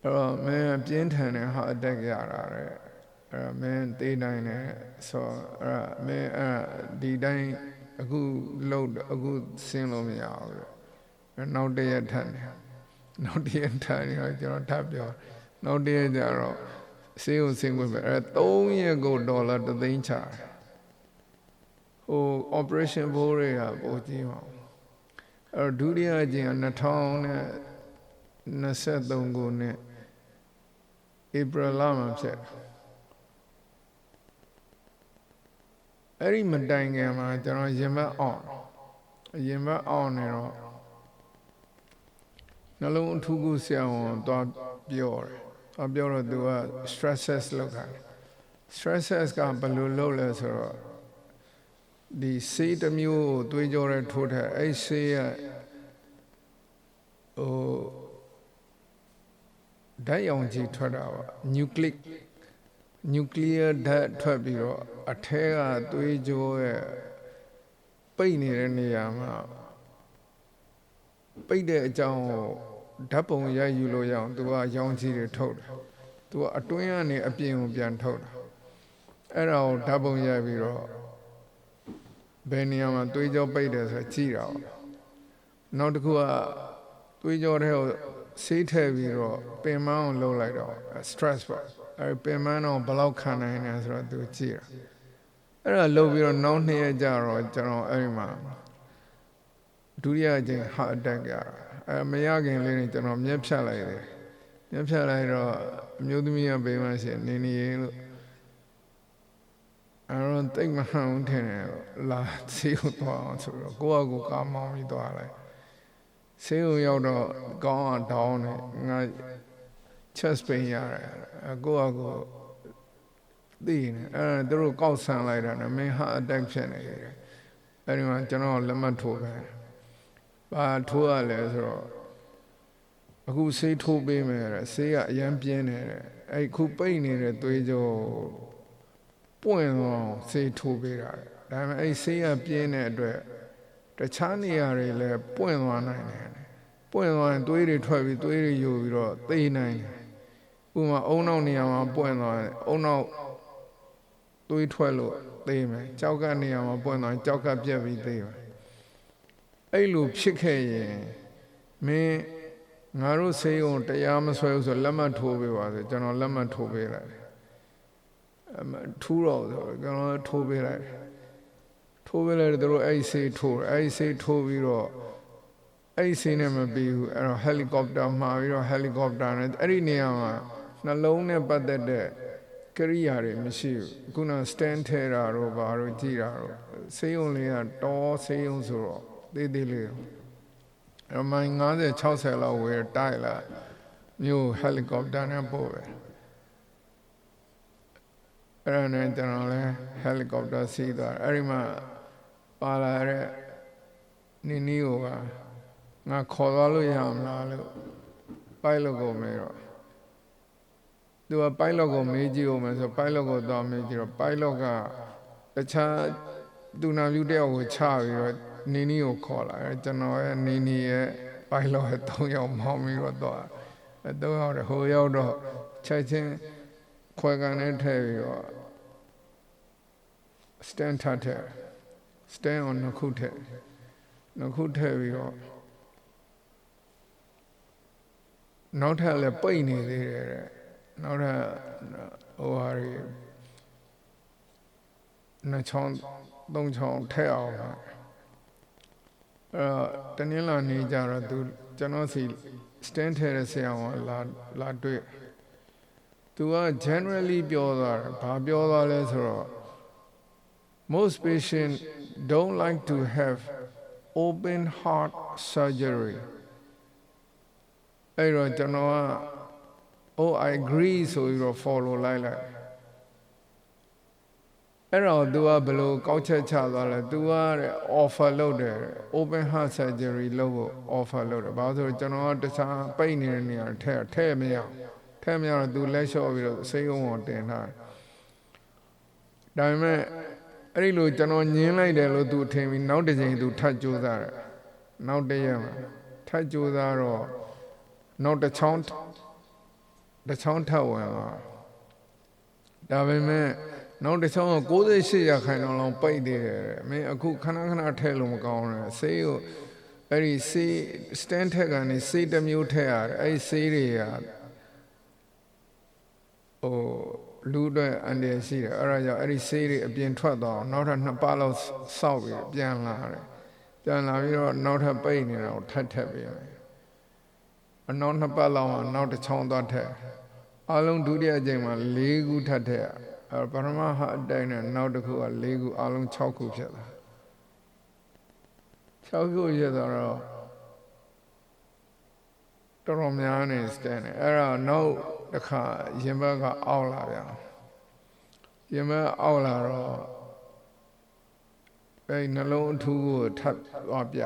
အဲ့တော့မင်းပြင်းထန်တဲ့ heart attack ရတာတဲ့အဲ့မင်းသိနိုင်တယ်ဆိုအဲ့မင်းဒီတိုင်းအခုဆင်းလို့မရဘူးနောက်တရက်ထပ်တယ်နောက်တရက်ထိုင်တော့ကျွန်တော်ထပ်ပြောနောက်တရက်ကျတော့ဆေးကိုဆင်းခွင့်ပဲ3ရက်ကိုဒေါ်လာ3သိန်းချoperation ဘိုးတွေကပိုကြီးပါဒုတိယကျင်က2023ခုနှစ်ဧပြီလမှာဖြစ်အဲ့ဒီမတိုင်ခင်မှာကျွန်တော်ရင်ဘတ်အောင်နေတော့နှလုံးအထူးကုဆရာဝန်သွားပြောတော့သူက stress test လုပ်တာ stress test ကဘယ်လိုလုပ်လဲဆိုတော့ဒီဆေးတစ်မျိုးကိုသွေးကြောထဲထိုးထားအဲ့ဆေးကဓာတ်ရောင်ခြည်ထွက်တာပါ nuclear ဓာတ်ထွက်ပြီးတော့အထဲကသွေးကြောရဲ့ပိတ်နေတဲ့နေရာမှာပိတ်တဲ့အကြောင်းကိုဓာတ်ပုံရိုက်ယူလို့ရအောင်သူကရောင်ခြည်တွေထုတ်တယ် သူကအတွင်းကနေအပြင်ကိုပြန်ထုတ်တာအဲ့ဒါကိုဓာတ်ပုံရိုက်ပြီးတော့ဘယ်နေရာမှာသွေးကြောပိတ်တယ်ဆိုကြည့်တာပေါ့နောက်တစ်ခုကသွေးကြောထဲကိုဆေးထည့်ပြီးတော့ပင်မအောင်လှုပ်လိုက်တော့ stress ပေါ့အဲ့ပင်မတော့ဘယ်လောက်ခံနိုင်လဲဆိုတော့သူကြည့်တာအဲ့ဒါလှုပ်ပြီးတော့နောက်2ရက်ကြာတော့ကျွန်တော်အဲ့ဒီမှာဒုတိယအကြိမ် heart attack ရတာမရခင်လေးနဲ့ကျွန်တော်မျက်ဖြတ်လိုက်တယ်မျက်ဖြတ်လိုက်တော့အမျိုးသမီးကဘေးမှာရှင်နေနေလို့အဲ့တော့တိတ်မဟန်ထင်တယ်လာဆေးကိုသွားအောင်ဆိုတော့ကိုယ့်အကူကားမောင်းပြီးသွားလိုက်ဆေးကိုရောက်တော့ကောင်းအောင်ဒေါင်းတယ်ငါ chest pain ရတယ်ကိုယ့်အကူသိနေအဲ့သူတို့ကောက်ဆန်လိုက်တာနဲ့မင်း heart attack ဖြစ်နေတယ်အဲ့ဒီမှာကျွန်တော်လက်မှတ်ထိုးပဲဘာထိုးရလဲဆိုတော့အခုဆေးထိုးပေးမယ်တဲ့ဆေးကအရန်ပြင်းနေတယ်အဲ့ခုပိတ်နေတဲ့သွေးကြောပွင့်သွားဆေးထိုးပေးတာဒါပေမဲ့အဲ့ဆေးကပြင်းတဲ့အတွက်တခြားနေရာတွေလည်းပွင့်သွားနိုင်တယ်ပွင့်သွားရင်သွေးတွေထွက်ပြီးသွေးတွေယိုပြီးတော့သေနိုင်တယ်ဥပမာအုံနောက်နေရာမှာပွင့်သွားတယ်အုံနောက်သွေးထွက်လို့သေမယ်ကြောက်ကနေရာမှာပွင့်သွားရင်ကြောက်ကပြက်ပြီးသေမယ်အဲ့လိုဖြစ်ခဲ့ရင်မင်းငါတို့ဆေးရုံတရားမဆွဲဘူးဆိုလက်မှတ်ထိုးပေးပါဆိုကျွန်တော်လက်မှတ်ထိုးပေးလိုက်ထူးတော့ဆိုကျွန်တော်ထိုးပေးလိုက်ထိုးပေးလိုက်တော့အဲ့ဆေးထိုးအဲ့ဆေးထိုးပြီးတော့အဲ့ဆေးနဲ့မပြီးဘူးအဲ့တော့ဟယ်လီကော်ပတာမှာပြီးတော့ဟယ်လီကော်ပတာနဲ့အဲ့ဒီနေရာမှာနှလုံးနဲ့ပတ်သက်တဲ့ကိရိယာတွေမရှိဘူးခုန stand ထဲတာတော့ဘာလို့ကြည်တာတော့ဆေးရုံလေးကတော်ဆေးရုံဆိုတော့သေးသေးလေးအမိုင်50 60လောက်ဝယ်တိုက်လာမြို့ဟယ်လီကော်ပတာနဲ့ပို့ပဲအဲ့ဒါနဲ့ကျွန်တော်လည်းဟယ်လီကော်ပတာစီးသွားအဲ့ဒီမှာပါလာတဲ့နီနီကိုကငါခေါ်သွားလို့ရမလားလို့ပိုက်လို့ကိုမေးတော့သူကပိုက်လို့ကိုမေးကြည့်ဦးမယ်ဆိုပိုက်လို့ကိုသွားမေးကြည့်တော့ပိုက်လို့ကတခြားသူနာပြုတယောက်ကိုချပြီးတော့နီနီကိုခေါ်လာတယ်ကျွန်တော်ရဲ့နီနီရဲ့ပိုက်လို့ရဲ့3ယောက်မောင်းပြီးတော့သွား3ယောက်ဟိုရောက်တော့ချက်ချင်းခွဲကန်နဲ့ထည့်ပြီးတော့ stand ထည့် stand on နှစ်ခုထည့်ပြီးတော့နောက်ထပ်လည်းပိတ်နေသေးတယ်တဲ့နောက်ထပ်ဟိုဟာတွေနှစ်ချောင်းသုံးချောင်းထည့်အောင်တနင်္လာနေ့ကျတော့သူကျွန်တော်စီ stand ထည့်တဲ့ဆရာကလာတွေ့သူက generally ပြောသွားတယ်ဘာပြောသွားလဲဆိုတော့ most patients don't like to have open heart surgery အဲ့တော့ကျွန်တော်က oh I agree ဆိုပြီးတော့ follow လိုက်အဲ့တော့ तू ကဘယ်လိုကောက်ချက်ချသွားလဲ तू ကတဲ့ offer လုပ်တယ် open heart surgery လုပ်ဖို့ offer လုပ်တယ်ဘာလို့ဆိုကျွန်တော်ကတခြားပိတ်နေတဲ့နေရာထည့်မရတော့ तू လက်လျှော့ပြီးတော့စိတ်ဝန်းတင်ထားဒါပေမဲ့အဲ့ဒီလိုကျွန်တော်ညင်းလိုက်တယ်လို့ तू ထင်ပြီးနောက်တစ်ချိန် तू ထပ်ကြိုးစားတယ်နောက်တစ်ရက်မှာထပ်ကြိုးစားတော့နောက်တစ်ချောင်းထပ်ဝင်သွားဒါပေမဲ့နောက်တစ်ချောင်းက98%လောက်ပိတ်သေးတယ်မင်းအခုခဏထည့်လို့မကောင်းဘူးဆေးကိုအဲ့ဒီဆေး stand ထက်ကနေဆေးတစ်မျိုးထည့်ရတယ်အဲ့ဒီဆေးတွေကလူတွေအန်တယ်ရှိတယ်အဲ့ဒါကြောင့်အဲ့ဒီဆေးတွေအပြင်ထွက်သွားအောင်နောက်ထပ်2ပတ်လောက်စောက်ပြီးပြန်လာတယ်ပြန်လာပြီးတော့နောက်ထပ်ပိတ်နေတာကိုထပ်ပြီးမယ်အနောက်2ပတ်လောက်မှာနောက်တစ်ချောင်းသွားထက်အလုံးဒုတိယအကြိမ်မှာ4ခုထပ်ထက်ပထမဟာအတိုင်းနဲ့နောက်တစ်ခုက4ခုအလုံး6ခုဖြစ်လာ6ခုရတော့တော်တော်များနေစတဲ့အဲ့ဒါနောက်တစ်ခါရင်ဘက်ကအောက်လာပြန်ရင်ဘက်အောက်လာတော့အဲ့နှလုံးအထူးကိုထပ်သွားပြ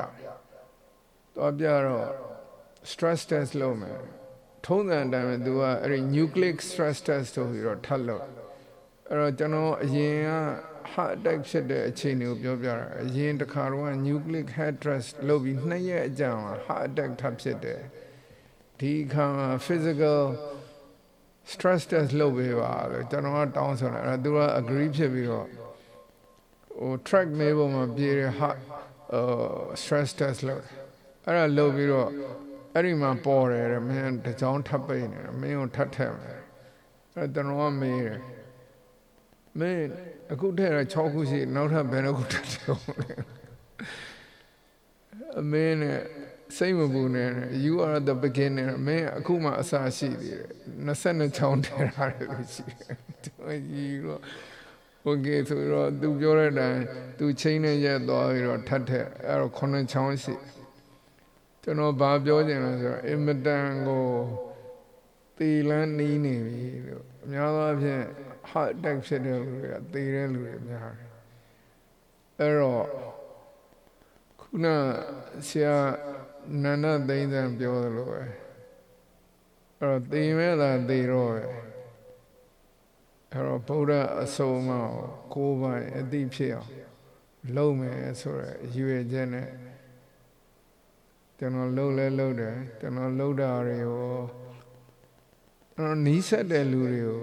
တော့ stress test လုပ်မယ်ထုံးစံအတိုင်းပဲ तू ကအဲ့ဒီ nucleic stress test ဆိုပြီးတော့ထပ်လုပ်အဲ့တော့ကျွန်တော်အရင်က heart attack ဖြစ်တဲ့အခြေအနေကိုပြောပြတာအရင်တစ်ခါတော့ nucleic heart test လုပ်ပြီး2ရက်အကြာမှာ heart attack ထပ်ဖြစ်တယ်ဒီခါမှာ physical stress test လုပ်ပေးပါလို့ကျွန်တော်ကတောင်းဆိုတယ်အဲ့ဒါသူက agree ဖြစ်ပြီးတော့ဟို track မေးဖို့မှာပြေးတဲ့ stress test လုပ်အဲ့ဒါလုပ်ပြီးတော့အဲ့ဒီမှာပေါ်တယ်တဲ့မင်းတကြောင်ထပ်ပိတ်နေတယ်မင်းကိုထပ်ထက်မယ်အဲ့ကျွန်တော်ကမေးတယ်မင်းအခုထည့်ရ6ခုရှိနောက်ထပ်ဘယ်နှခုထပ်ထည့်အောင်လဲအမင်းနဲ့စိတ်မပူနဲ့ you are the beginner မင်းအခုမှအစရှိသေးတယ်22ချောင်းထည့်ရတယ်လို့ရှိတယ်ဒီတော့ okay ဆိုတော့သူပြောတဲ့အတိုင်းသူချိန်နဲ့ရက်သွားပြီးတော့ထပ်ထက်အဲ့တော့9ချောင်းရှိကျွန်တော်ဘာပြောချင်လဲဆိုတော့အင်မတန်ကိုသေလန်းနေနေပြီလို့အများအားဖြင့် heart attack ဖြစ်တဲ့လူတွေကသေတဲ့လူတွေများတယ်အဲ့တော့ခုနဆရာနန္ဒသိန်းစံပြောသလိုပဲအဲ့တော့သေမဲ့လားသေတော့ပဲအဲ့တော့ဗုဒ္ဓအဆုံးအမကိုယ်ပိုင်အသိဖြစ်အောင်လုပ်မယ်ဆိုရယ်ရည်ရွယ်ချက်နဲ့ကျွန်တော်လှုပ်လဲလှုပ်တယ်ကျွန်တော်လှုပ်တာတွေကိုနီးစပ်တဲ့လူတွေကို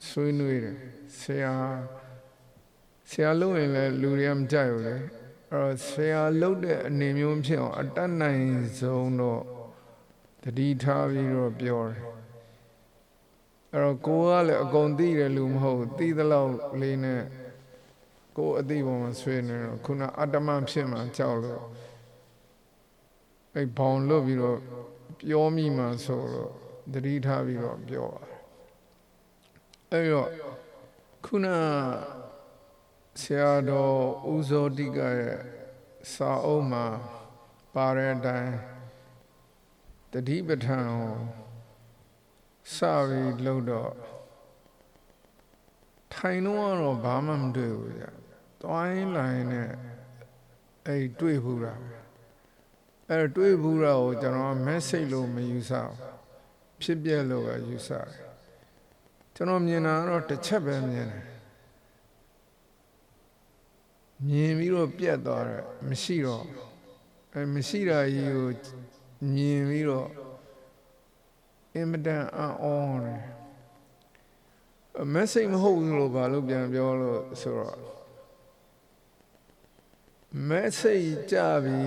ဆွေးနွေးတယ်ဆရာလှုပ်ရင်လည်းလူတွေကမကြိုက်ဘူးလေအဲ့တော့ဆရာလှုပ်တဲ့အနေမျိုးဖြစ်အောင်အတတ်နိုင်ဆုံးတော့တတိထားပြီးတော့ပြောတယ်အဲ့တော့ကိုကလည်းအကုန်သိတယ်လူမဟုတ်သိသလောက်လေးနဲ့ကိုအသိပေါ်မှာဆွေးနေတော့ခုနအတ္တမဖြစ်မှကြောက်လို့အဲ့ဘောင်လွတ်ပြီးတော့ပြောမိမှဆိုတော့တတိထားပြီးတော့ပြောပါတယ်အဲ့တော့ခုနဆရာတော်ဦးဇောတိကရဲ့စာအုပ်မှာပါတဲ့အတိုင်းတတိပဋ္ဌာန်ကိုစပြီးလို့တော့ထိုင်တော့ဘာမှမတွေ့ဘူးကြာတွိုင်းလိုင်းနဲ့အဲ့တွေ့ဘူးလားအဲ့တွေ့ဘူးတာကိုကျွန်တော် message လို့မယူဆဘူးဖြစ်ပြလို့ပဲယူဆတယ်ကျွန်တော်မြင်တာတော့တစ်ချက်ပဲမြင်တယ်မြင်ပြီးတော့ပြတ်သွားတယ်မရှိတော့အဲ့မရှိတာကြီးကိုမြင်ပြီးတော့အင်မတန်အော်တယ် message မဟုတ်ဘူးလို့ဘာလို့ပြန်ပြောလို့ဆိုတော့ message ကြပြီ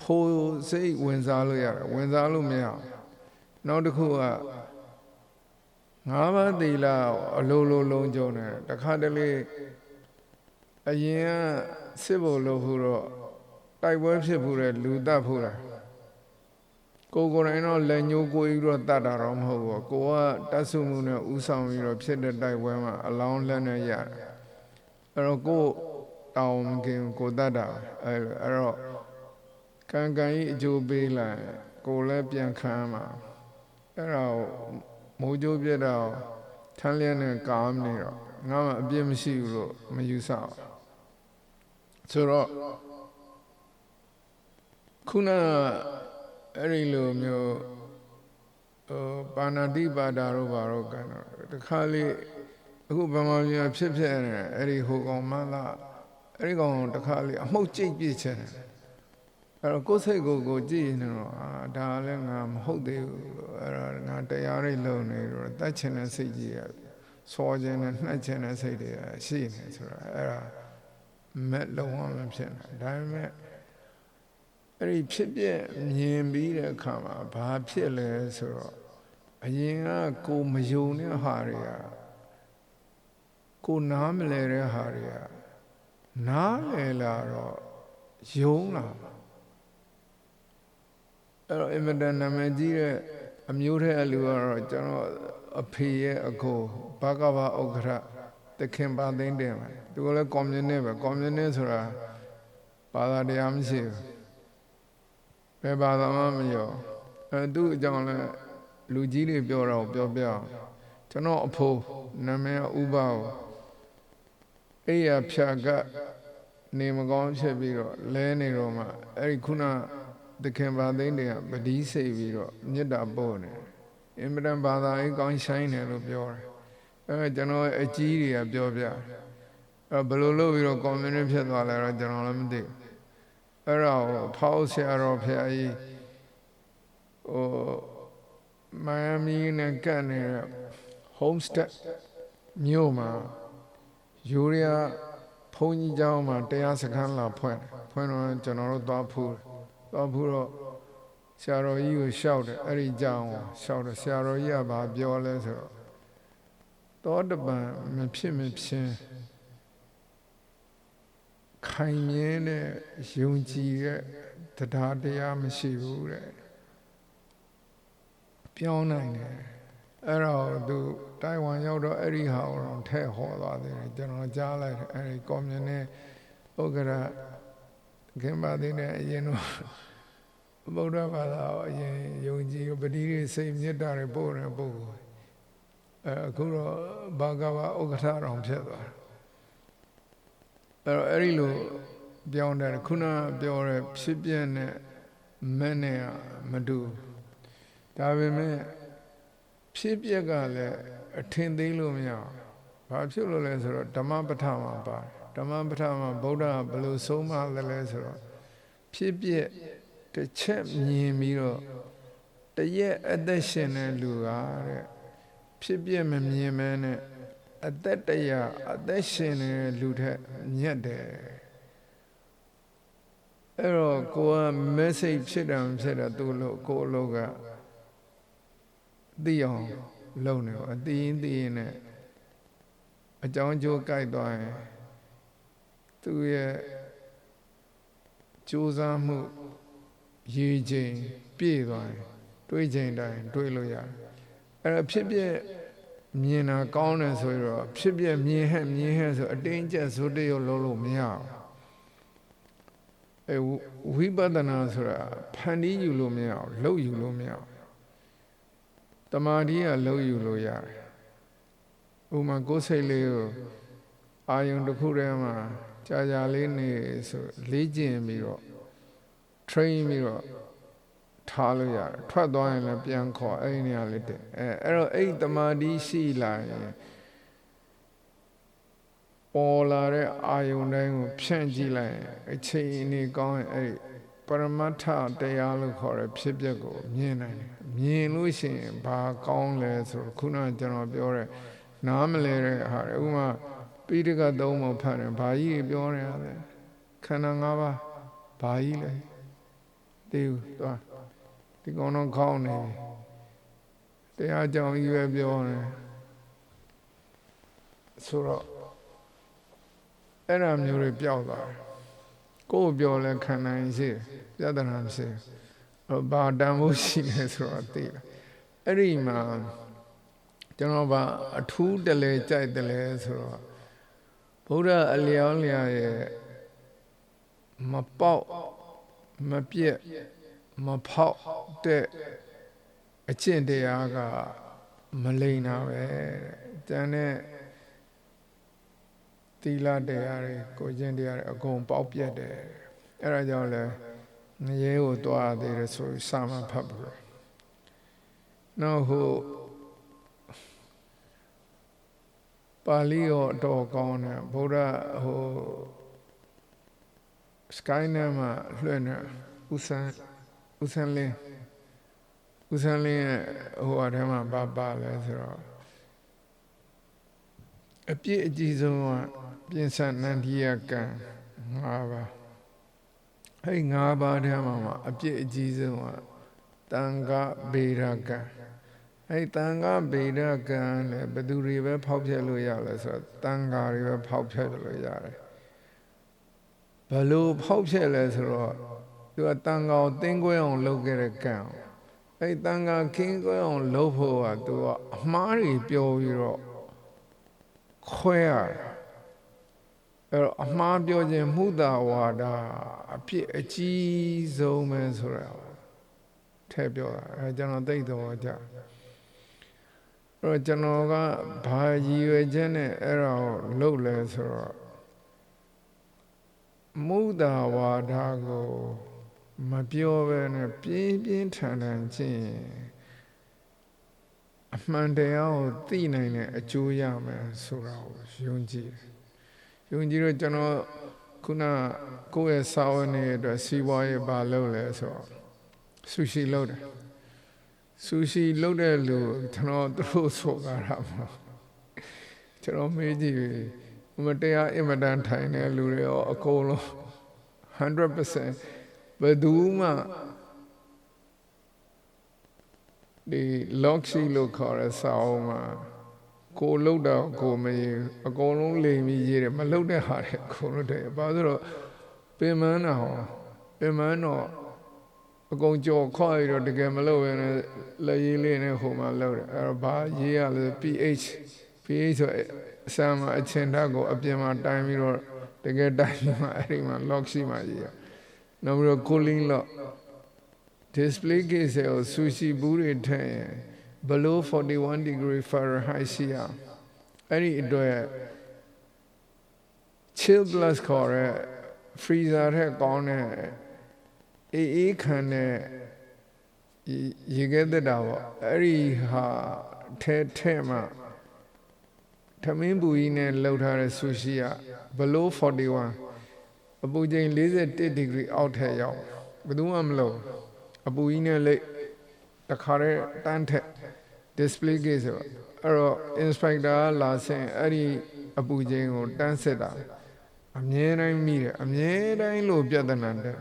ဖိုးစိတ်ဝင်စားလို့ရတယ်ဝင်စားလို့မရနောက်တစ်ခုကငါးပါးသီလအလိုလိုလုံးကြုံတယ်တခါတလေအရင်ကစစ်ဖို့လို့ဟူတော့တိုက်ပွဲဖြစ်ဖို့တဲ့လူတတ်ဖို့လားကိုယ်တိုင်တော့လက်ညှိုးကိုပြီးတော့တတ်တာတော့မဟုတ်ဘူးကိုကတတ်ဆုမှုနဲ့ဥဆောင်ပြီးတော့ဖြစ်တဲ့တိုက်ပွဲမှာအလောင်းလက်နဲ့ရတယ်အဲ့တော့ကိုတောင်းမกินကိုတတ်တာအဲ့တော့ကံကံကြီးအကျိုးပေးလိုက်ကိုလည်းပြန်ခံမှာအဲ့တော့မိုးကြိုးပြတ်တော့ထမ်းလျက်နဲ့ကာမနေတော့ငါမှအပြစ်မရှိဘူးလို့မယူဆဘူးဆိုတော့ခုနအဲ့ဒီလိုမျိုးပါဏာတိပါဒတို့ဘာတို့ကန်တော့တခါလေအခုဗမာပြည်ဖြစ်နေအဲ့ဒီဟိုကောင်မလားအဲ့ဒီကောင်တခါလေအမှုတ်ကြိတ်ပြစ်ချင်တယ်အဲ့တော့ကိုယ်စိတ်ကိုကြည့်နေတော့ဒါလည်းငါမဟုတ်သေးဘူးလို့အဲ့တော့ငါတရားရိပ်လုံနေတော့တတ်ချင်တဲ့စိတ်ကြီးရစောခြင်းနဲ့နှက်ခြင်းတဲ့စိတ်တွေရှိနေဆိုတာအဲ့ဒါမဲ့လုံးဝမဖြစ်နိုင်ဒါပေမဲ့အဲ့ဒီဖြစ်ပြမြင်ပြီးတဲ့အခါမှာဘာဖြစ်လဲဆိုတော့အရင်ကကိုမယုံတဲ့ဟာတွေကကိုနားမလဲတဲ့ဟာတွေကနားလဲလာတော့ယုံလာအဲ့တော့အင်မတန်နာမည်ကြီးတဲ့အမျိုးထဲအလူကတော့ကျွန်တော်အဖေရဲ့အကိုဘဂဝါဥက္ကဋ္ဌတခင်ပါသိန်းတယ်မှာသူကလည်းကွန်မြူနစ်ပဲကွန်မြူနစ်ဆိုတာဘာသာတရားမရှိဘူးဘယ်ဘာသာမှမရောသူ့အကြောင်းလည်းလူကြီးတွေပြောတော့ပြောပြအောင်ကျွန်တော်အဖိုးနာမည်ဥပကိုအဲ့ရဖြာကနေမကောင်းဖြစ်ပြီးတော့လဲနေတော့မှအဲ့ဒီခုနတခင်ပါသိန်းတွေကပတိစိတ်ပြီးတော့မေတ္တာပို့နေအင်မတန်ဘာသာရေးကောင်းဆိုင်တယ်လို့ပြောတယ်အဲကျွန်တော်အကြီးတွေကပြောပြအဲဘယ်လိုလုပ်ပြီးတော့ကွန်မြူနစ်ဖြစ်သွားလဲတော့ကျွန်တော်လည်းမသိဘူးအဲ့တော့ဖောက်ဆရာတော်ဖရာကြီး မိုင်ယာမီနဲ့ကပ်နေတဲ့ homestead မြို့မှာယူရီးယားဘုန်းကြီးကျောင်းမှာတရားစခန်းလာဖွင့်တော့ကျွန်တော်တို့သွားဖူးတော့ဆရာတော်ကြီးကိုရှောက်တယ်အဲ့ဒီကျောင်းကိုရှောက်တယ်ဆရာတော်ကြီးကဘာပြောလဲဆိုတော့သောတပန်မဖြစ်မချင်းခိုင်မြဲတဲ့ယုံကြည်တဲ့တရားတရားမရှိဘူးတဲ့ပြောင်းနိုင်တယ်အဲ့တော့သူတိုင်ဝမ်ရောက်တော့အဲ့ဒီဟာကိုတော့ထဲ့ဟောသွားတယ်ကျွန်တော်ကြားလိုက်တယ်အဲ့ဒီကွန်မြူနစ်ဥက္ကရာခင်ပါသေးတဲ့အရင်တော့ဗုဒ္ဓဘာသာကိုအရင်ယုံကြည်ပတိတွေစိတ်မေတ္တာတွေပို့တယ်ပို့အခုတော့ဘာကဘာဥက္ကဋ္ဌတော်ဖြစ်သွားတယ်အဲ့ဒီလိုပြောင်းတယ်ခုနပြောတဲ့ဖြစ်ပြနဲ့မဲ့နဲ့မတူဒါပေမဲ့ဖြစ်ပြကလည်းအထင်သေးလို့မရဘာဖြစ်လို့လဲဆိုတော့ဓမ္မပဋ္ဌာန်းမှာပါဓမ္မပဋ္ဌာန်းမှာဗုဒ္ဓဘယ်လိုဆုံးမလဲဆိုတော့ဖြစ်ပြတစ်ချက်မြင်ပြီးတော့တရက်အသက်ရှင်တဲ့လူကတဲ့ဖြစ်ပြမမြင်မဲနဲ့အသက်တရာအသက်ရှင်တဲ့လူထက်ညက်တယ်အဲ့တော့ကိုက message ဖြစ်တယ်ဖြစ်တယ်သူ့လို့ကိုအလုပ်ကသိအောင်လုပ်နေအသိရင်နဲ့အကြောင်းကျိုးကြိုက်သွားရင်သူရဲ့ကြိုးစားမှုရည်ချိန်ပြည့်သွားရင်တွေးချိန်တိုင်းတွေးလို့ရတယ်အဲ့ဒါဖြစ်ဖြစ်မြင်တာကောင်းတယ်ဆိုတော့ဖြစ်ဖြစ်မြင်ဟဲ့ဆိုအတင်းကျပ်ဇုတရုပ်လုံးလို့မရဘူးဝိပဿနာဆိုတာဖန်တီးယူလို့မရဘူးလှုပ်ယူလို့မရဘူးတမာတိကလှုပ်ယူလို့ရတယ်ဥမာကိုယ်စိတ်လေးကိုအာယုံတစ်ခုထဲမှာကြာလေးနေဆိုလေ့ကျင့်ပြီးတော့ train ပြီးတော့ထားလို့ရတယ်ထွက်သွားရင်လည်းပြန်ခေါ်အဲ့ဒီနေရာလေးတက်အဲ့တော့အဲ့တမာတိရှိလာရင်ပေါ်လာတဲ့အာယုံတိုင်းကိုဖြန့်ကြည့်လိုက်ရင်အချိန်အနေကောင်းရင်အဲ့ပရမတ္ထတရားလို့ခေါ်တဲ့ဖြစ်ပျက်ကိုမြင်နိုင်တယ်မြင်လို့ရှိရင်ဘာကောင်းလဲဆိုတော့ခုနကကျွန်တော်ပြောတဲ့နားမလဲတဲ့ဟာဥမာပိဋကသုံးပုံဖတ်တယ်ဘာကြီးပြောနေရလဲခန္ဓာ၅ပါးဘာကြီးလဲသိဘူးသွားဒီကောင်တော့ခေါင်းနေတရားကြောင့်ကြီးပဲပြောနေဆိုတော့အဲ့ဒါမျိုးတွေပျောက်သွားတယ်ကိုယ်ပြောလဲခန္ဓာရင်ရှိပြဿနာမရှိဘူးဘာတန်ဖို့ရှိလဲဆိုတော့သိတယ်အဲ့ဒီမှာကျွန်တော်အထူးတလဲကြိုက်တယ်လဲဆိုတော့ဘုရားအလျောင်းလျာရဲ့မပေါက်မပြက်မဖောက်တဲ့အကျင့်တရားကမလိမ်တာပဲတန်တဲ့သီလတရားတွေကိုကျင့်တရားတွေအကုန်ပေါက်ပြက်တယ်အဲ့ဒါကြောင့်လဲငရဲကိုတွားသေးတယ်ဆိုပြီးစာမဖတ်ဘူးနောက်ပါဠိရောတော့ကောင်းတယ်ဗုဒ္ဓsky နဲ့မှာလွှင့်နေဦးဆန်းလင်းရဲ့အထဲမှာပါလဲဆိုတော့အပြည့်အကြည့်ဆုံးကပြင်ဆင်နန္ဒီယကံ၅ပါးအဲ့၅ပါးထဲမှာအပြည့်အကြည့်ဆုံးကတန်ခဗေဒကံအဲ့တန်ခဗေဒကံလည်းဘယ်သူတွေပဲဖောက်ဖျက်လို့ရလဲဆိုတော့တန်ခါတွေပဲဖောက်ဖျက်လို့ရတယ်ဘလို့ဖောက်ဖျက်လဲဆိုတော့သူကတန်ခါကိုတင်းကွဲအောင်လုပ်ခဲ့တဲ့ကံအဲ့တန်ခါခင်းကွဲအောင်လုပ်ဖို့ကသူကအမှားတွေပြောပြီးတော့ခွဲရအဲ့တော့အမှားပြောခြင်းမှုသာဝါဒအဖြစ်အကြီးဆုံးပဲဆိုတာထည့်ပြောတာအဲကျွန်တော်သိတော့ကြအဲ့တော့ကျွန်တော်ကဘာရည်ရွယ်ချက်နဲ့အဲ့ဒါကိုလုပ်လဲဆိုတော့မုဒ္ဒဝါဒကိုမပြောဘဲနဲ့ပြင်းထန်ကျင့်အမှန်တရားကိုသိနိုင်တဲ့အကျိုးရမယ်ဆိုတာကိုယုံကြည်တော့ကျွန်တော်ခုနကိုယ့်ရဲ့စာဝန်တွေအတွက်စီးပွားရေးဘာလုပ်လဲဆိုတော့ဆူရှီလုပ်တယ်ဆ ဆူရှီလုပ်တဲ့လူကျွန်တော်တို့ဆိုကြတာမဟုတ်ကျွန်တော်မေးကြည့်မတရားအင်မတန်ထိုင်တဲ့လူတွေရောအကုန်လုံး 100% ဘယ်သူမှဒီ loxy လို့ခေါ်တဲ့စာအုပ်မှာကိုလှုပ်တော့ကိုမရေအကုန်လုံးလိမ်ပြီးရေးတယ်မလှုပ်တဲ့ဟာတွေအကုန်လုံးတဲ့ဘာလို့ဆိုတော့ပင်မန်းတာဟောပင်မန်းတော့အကုန်ကြော်ခွာရတော့တကယ်မလှုပ်ရင်လည်းရေးလေးနဲ့ဟိုမှာလှုပ်တယ်အဲ့တော့ဘာရေးရလဲ pH ဆိုအစမ်းမှာအချင်ဓာတ်ကိုအပြင်မှာတိုင်းပြီးတော့တကယ်တိုင်းပြီးမှအဲ့ဒီမှာ loxy မှာရေးရနောက်ပြီးတော့ cooling lock display case ကို sushi ဘူးတွေထည့်ရင်below 41 degree Fahrenheit ရှိရအဲ့ဒီအတွက် chill plus ခေါ်တဲ့ freezer ထက်ကောင်းတဲ့အေးခံတဲ့ရေခဲသက်တာပေါ့အဲ့ဒီဟာထဲမှာထမင်းပူကြီးနဲ့လှုပ်ထားတဲ့ sushi က below 41အပူချိန်41 degree အောက်ထက်ရောက်ဘယ်သူမှမလုပ်အပူကြီးနဲ့လိတ်တခါတည်းတန်းထက် display case ဆိုအဲ့တော့ inspector လာဆင်အဲ့ဒီအပူချိန်ကိုတန်းစစ်တာအမြဲတမ်းမိတယ်အမြဲတမ်းလို့ပြဿနာတယ်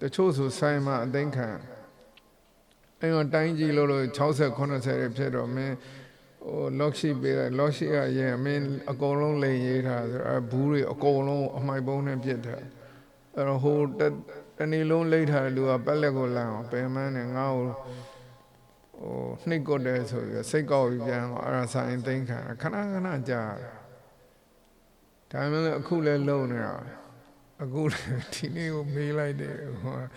တချို့ဆိုဆိုင်မှာအသိခံ အဲ့တော့တိုင်းကြီးလို့60 80တွေဖြစ်တော့မင်းဟို loxy ပေးတယ် loxy ကရင်မင်းအကုန်လုံးလိမ်ရေးထားဆိုတော့ဘူးတွေအကုန်လုံးအမိုက်ပုံးနဲ့ပြစ်တယ်အဲ့တော့ဟိုတနေ့လုံးလိမ့်ထားတဲ့လူကပက်လက်ကိုလန့်အောင်ပင်မန်းနဲ့ငါ့ကိုဟိုနှိပ်ကွက်တယ်ဆိုပြီးစိတ်ကောက်ပြီးပြန်တော့အဲ့ဒါဆိုင်သိမ်းခံခဏခဏကြာဒါမှလည်းအခုလည်းလုံနေတာအခုလည်းဒီနေ့ကိုမေးလိုက်တယ်ဟိုအဲ့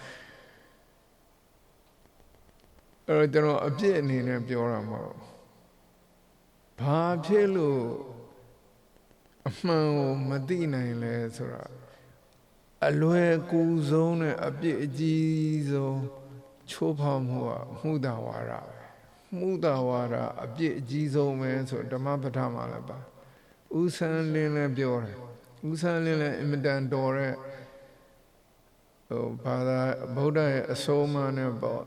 တော့ကျွန်တော်အပြစ်အနေနဲ့ပြောတာမဟုတ်ဘာဖြစ်လို့အမှန်ကိုမသိနိုင်လဲဆိုတာအလွယ်ကူဆုံးနဲ့အပြစ်အကြီးဆုံးချိုးဖောက်မှုကမှုတာဝါဒမှုတာဝါဒအပြစ်အကြီးဆုံးပဲဆိုဓမ္မပဋ္ဌာန်းမှာလည်းပါဦးဆန်းလင်းလည်းပြောတယ်ဦးဆန်းလင်းလည်းအင်မတန်တော်တဲ့ဟိုဘာသာဗုဒ္ဓရဲ့အဆုံးအမနဲ့ပေါ့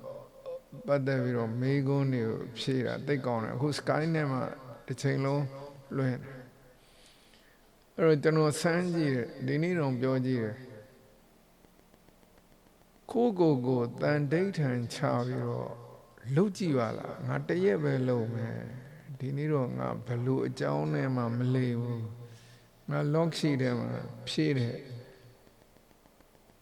ပတ်သက်ပြီးတော့မေကွန်းတွေကိုဖြေတာသိကောင်းတယ်အခု sky နဲ့မှတစ်ချိန်လုံးလွှင့်တယ်အဲ့တော့ကျွန်တော်စမ်းကြည့်တယ်ဒီနေ့တော့ပြောကြည့်တယ်ကိုတန်ဒိဋ္ဌံချပြီးတော့လှုပ်ကြည့်ပါလားငါတရက်ပဲလှုပ်မယ်ဒီနေ့တော့ငါဘလို့အကြောင်းနဲ့မှမလိဘူးငါ lock ရှိတယ်မှာဖြည့်တယ်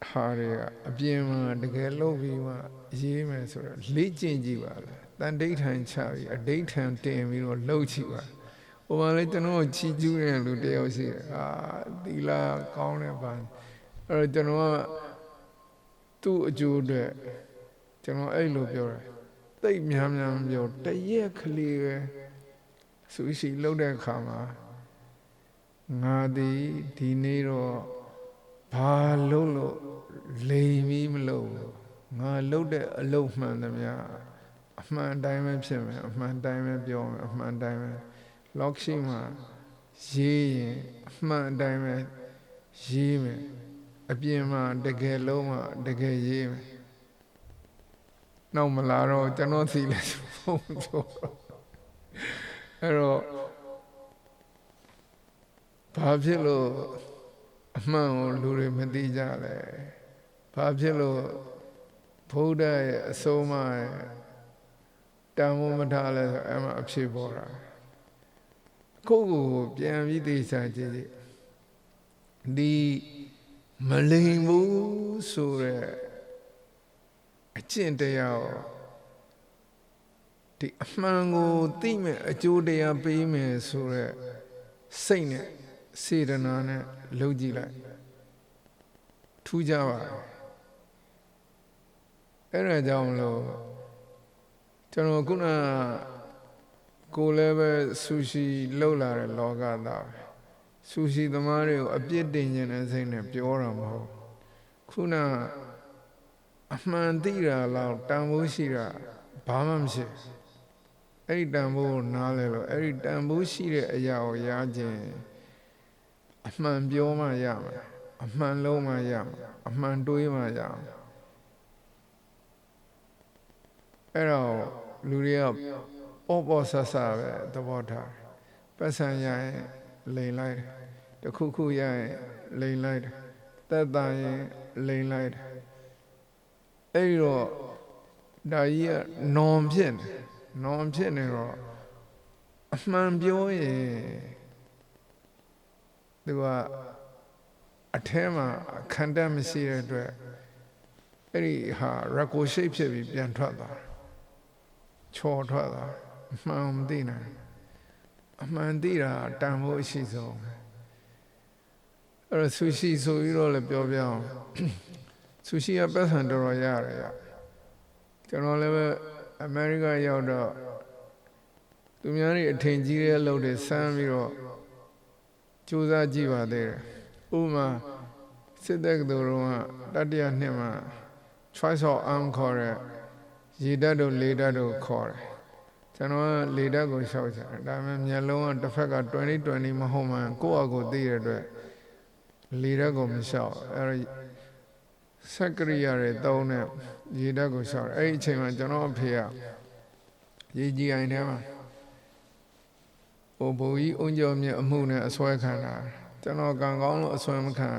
ဟာတွေကအပြင်မှာတကယ်လှုပ်ပြီးမှရေးမယ်ဆိုတော့လေ့ကျင့်ကြည့်ပါလားတန်ဒိဋ္ဌံချပြီးအဒိဋ္ဌံတင်ပြီးတော့လှုပ်ကြည့်ပါဟိုမှာလေကျွန်တော်ချီကျူးတဲ့လူတယောက်ရှိတယ်သီလကောင်းတဲ့ဘာအဲ့တော့ကျွန်တော်ကသူ့အကျိုးအတွက်ကျွန်တော်အဲ့လိုပြောတယ်တိတ်များပြောတရက်ကလေးပဲဆူရှီလှုပ်တဲ့အခါမှာငါဒီနေ့တော့ဘာလှုပ်လို့လိမ်ပြီးမလှုပ်ဘူးငါလှုပ်တဲ့အလုပ်မှန်သမျှအမှန်တိုင်းပဲဖြစ်မယ်အမှန်တိုင်းပဲပြောမယ်အမှန်တိုင်းပဲ lock ရှိမှရေးရင်အမှန်တိုင်းပဲရေးမယ်အပြင်မှာတကယ်လုံးမှတကယ်ရေးမယ်နောက်မလာတော့ကျွန်တော်စီလဲဖုန်းပြောအဲ့တော့ဘာဖြစ်လို့အမှန်ကိုလူတွေမသိကြလဲဘာဖြစ်လို့ဘုရားရဲ့အဆုံးအမရဲ့တန်ဖိုးမထားလဲဆိုအဲ့မှာအဖြစ်ပေါ်တာကိုယ့်ကိုပြန်ပြီးသိစားကြည့်ဒီမလိမ်ဘူးဆိုတဲ့အကျင့်တရားဒီအမှန်ကိုသိမဲ့အကျိုးတရားပေးမယ်ဆိုတဲ့စိတ်နဲ့စေတနာနဲ့လုပ်ကြည့်လိုက်ထူးကြပါအဲ့ဒါကြောင့်လို့ကျွန်တော်ခုနကိုလည်းပဲဆူရှီလောက်လာတဲ့လောကသားဆူရှီသမားတွေကိုအပြစ်တင်ခြင်းနဲ့စိတ်နဲ့ပြောတာမဟုတ်ခုနအမှန်သိတာလောက်တန်ဖိုးရှိတာဘာမှမရှိအဲ့ဒီတန်ဖိုးကိုနားလဲလို့အဲ့ဒီတန်ဖိုးရှိတဲ့အရာကိုရခြင်းအမှန်ပြောမှရမယ်အမှန်လုံးမှရမယ်အမှန်တွေးမှရမယ်အဲ့တော့ လူတွေကပေါ်ဆဆပဲသဘောထားပတ်စံရရင်လိန်လိုက်တယ်တခုခုရရင်လိန်လိုက်တယ်သက်သာရင်လိန်လိုက်တယ်အဲ့တော့ဒါကြီးကနော်ဖြစ်နေတော့အမှန်ပြောရင်သူကအထဲမှာခန္ဓာမရှိတဲ့အတွက်အဲ့ဒီဟာရကိုရှိတ်ဖြစ်ပြီးပြန်ထွက်သွားချော်ထွက်သွားအမှန်မသိနိုင်အမှန်သိတာတန်ဖို့ရှိဆုံးအဲ့တော့ဆူရှိဆိုပြီးတော့လည်းပြောပြအောင်ဆူရှိကပတ်စံတော်တော်ရတယ်ကျွန်တော်လည်းပဲအမေရိကရောက်တော့သူများတွေအထင်ကြီးတဲ့အလုပ်တွေစမ်းပြီးတော့စူးစမ်းကြည့်ပါသေးတယ်ဥပမာစစ်တပ်ကတော်ကတတိယနှစ်မှာ choice of arm ခေါ်တဲ့ရေဓာတ်တို့လေဓာတ်တို့ခေါ်တယ်ကျွန်တော်ကလေဓာတ်ကိုရှောက်ချင်တယ်ဒါပေမဲ့မျက်လုံးကတစ်ဖက်က2020မဟုတ်မှကိုယ့်အကိုသိရတဲ့အတွက်လေဓာတ်ကိုမရှောက်အဲ့စက်ကရိယာတွေသုံးတဲ့ရေဓာတ်ကိုရှောက်အဲ့ဒီအချိန်မှာကျွန်တော်အဖေကရေကြီးအိုင်ထဲမှာဘိုးကြီးအုံကျော်မြအမှုနဲ့အစွဲခံတာကျွန်တော်ကံကောင်းလို့အစွဲမခံ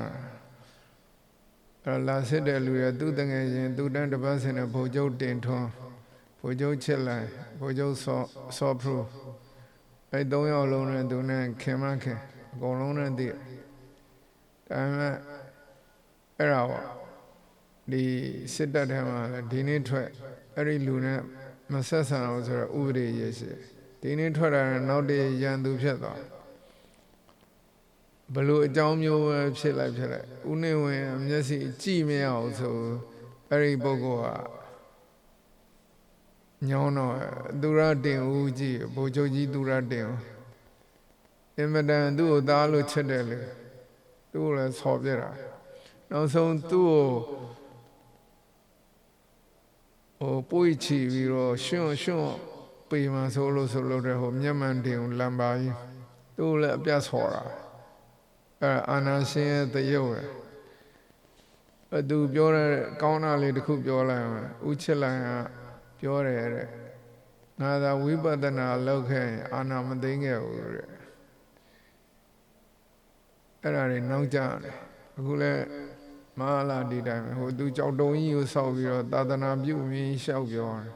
အဲ့လာစစ်တဲ့လူတွေသူ့တငယ်ချင်းသူ့တန်းတစ်ပတ်စင်တဲ့ဘိုလ်ချုပ်တင်ထွန်းဘိုလ်ချုပ်ချစ်လိုက်ဘိုလ်ချုပ်စောဖရူအဲ့၃ယောက်လုံးနဲ့သူနဲ့ခင်မခင်အကုန်လုံးနဲ့တည်ဒါပေမဲ့အဲ့ဒါပေါ့ဒီစစ်တပ်ထဲမှာလည်းဒီနေ့ထွက်အဲ့ဒီလူနဲ့မဆက်ဆံအောင်ဆိုတော့ဥပဒေရေးရှိဒီနေ့ထွက်တာနောက်တည်းရန်သူဖြစ်သွားဘလို့အကြောင်းမျိုးပဲဖြစ်လိုက်ဥနေဝင်မျက်စိကြည့်မရအောင်ဆိုအဲ့ဒီပုဂ္ဂိုလ်ကညောင်းတော့သူရတင်ဦးကြီးဘိုလ်ချုပ်ကြီးသူရတင်ဦးအင်မတန်သူ့ကိုသားလို့ချစ်တယ်လေသူ့ကိုလည်းဆော်ပြတာနောက်ဆုံးသူ့ကိုပွေ့ချီပြီးတော့ရှွန့်ပေမှဆိုလို့တဲ့ဟိုမျက်မှန်တင်ဦးလမ်းပါကြီးသူ့လည်းအပြတ်ဆော်တာအာနာရှင်ရဲ့တရုပ်ပဲသူပြောတဲ့ကောင်းတာလေးတစ်ခုပြောလိုက်အောင်ဦးချစ်လိုက်ကပြောတယ်တဲ့ငါသာဝိပဿနာလုပ်ခဲ့ရင်အာနာမသိခဲ့ဘူးတဲ့အဲ့ဒါတွေနောက်ကျတယ်အခုလဲမဟာလာဒီတိုင်းဟိုသူကြောက်တုံးကြီးကိုစောက်ပြီးတော့သာသနာပြုပြီးရှောက်ပြောတယ်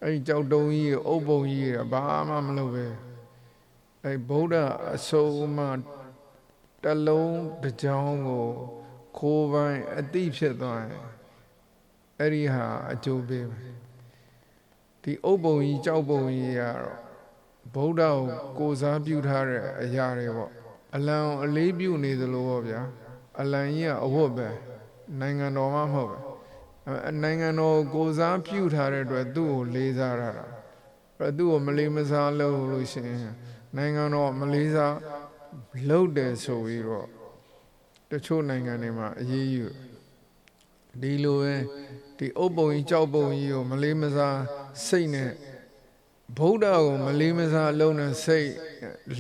အဲ့ဒီကြောက်တုံးကြီးကိုအုပ်ပုံကြီးကဘာမှမလုပ်ပဲအဲ့ဗုဒ္ဓအဆုံးမတလုံးတစ်ကြောင်းကိုခိုးပိုင်းအတိဖြစ်သွားရင်အဲ့ဒီဟာအကျိုးပေးမယ်ဒီအုပ်ပုံကြီးကြောက်ပုံကြီးကတော့ဗုဒ္ဓကိုကိုးစားပြုထားတဲ့အရာတွေပေါ့အလံအလေးပြုနေသလိုပေါ့ဗျာအလံကြီးကအဝတ်ပဲနိုင်ငံတော်မှမဟုတ်ပဲနိုင်ငံတော်ကိုးစားပြုထားတဲ့အတွက်သူ့ကိုလေးစားရတာအဲ့သူ့ကိုမလေးမစားလုပ်လို့ရှိရင်နိုင်ငံတော်မလေးစားလုပ်တယ်ဆိုပြီးတော့တချို့နိုင်ငံတွေမှာအရေးယူဒီလိုပဲဒီအုပ်ပုံကြီးကြောက်ပုံကြီးကိုမလေးမစားစိတ်နဲ့ဗုဒ္ဓကိုမလေးမစားလုံးနဲ့စိတ်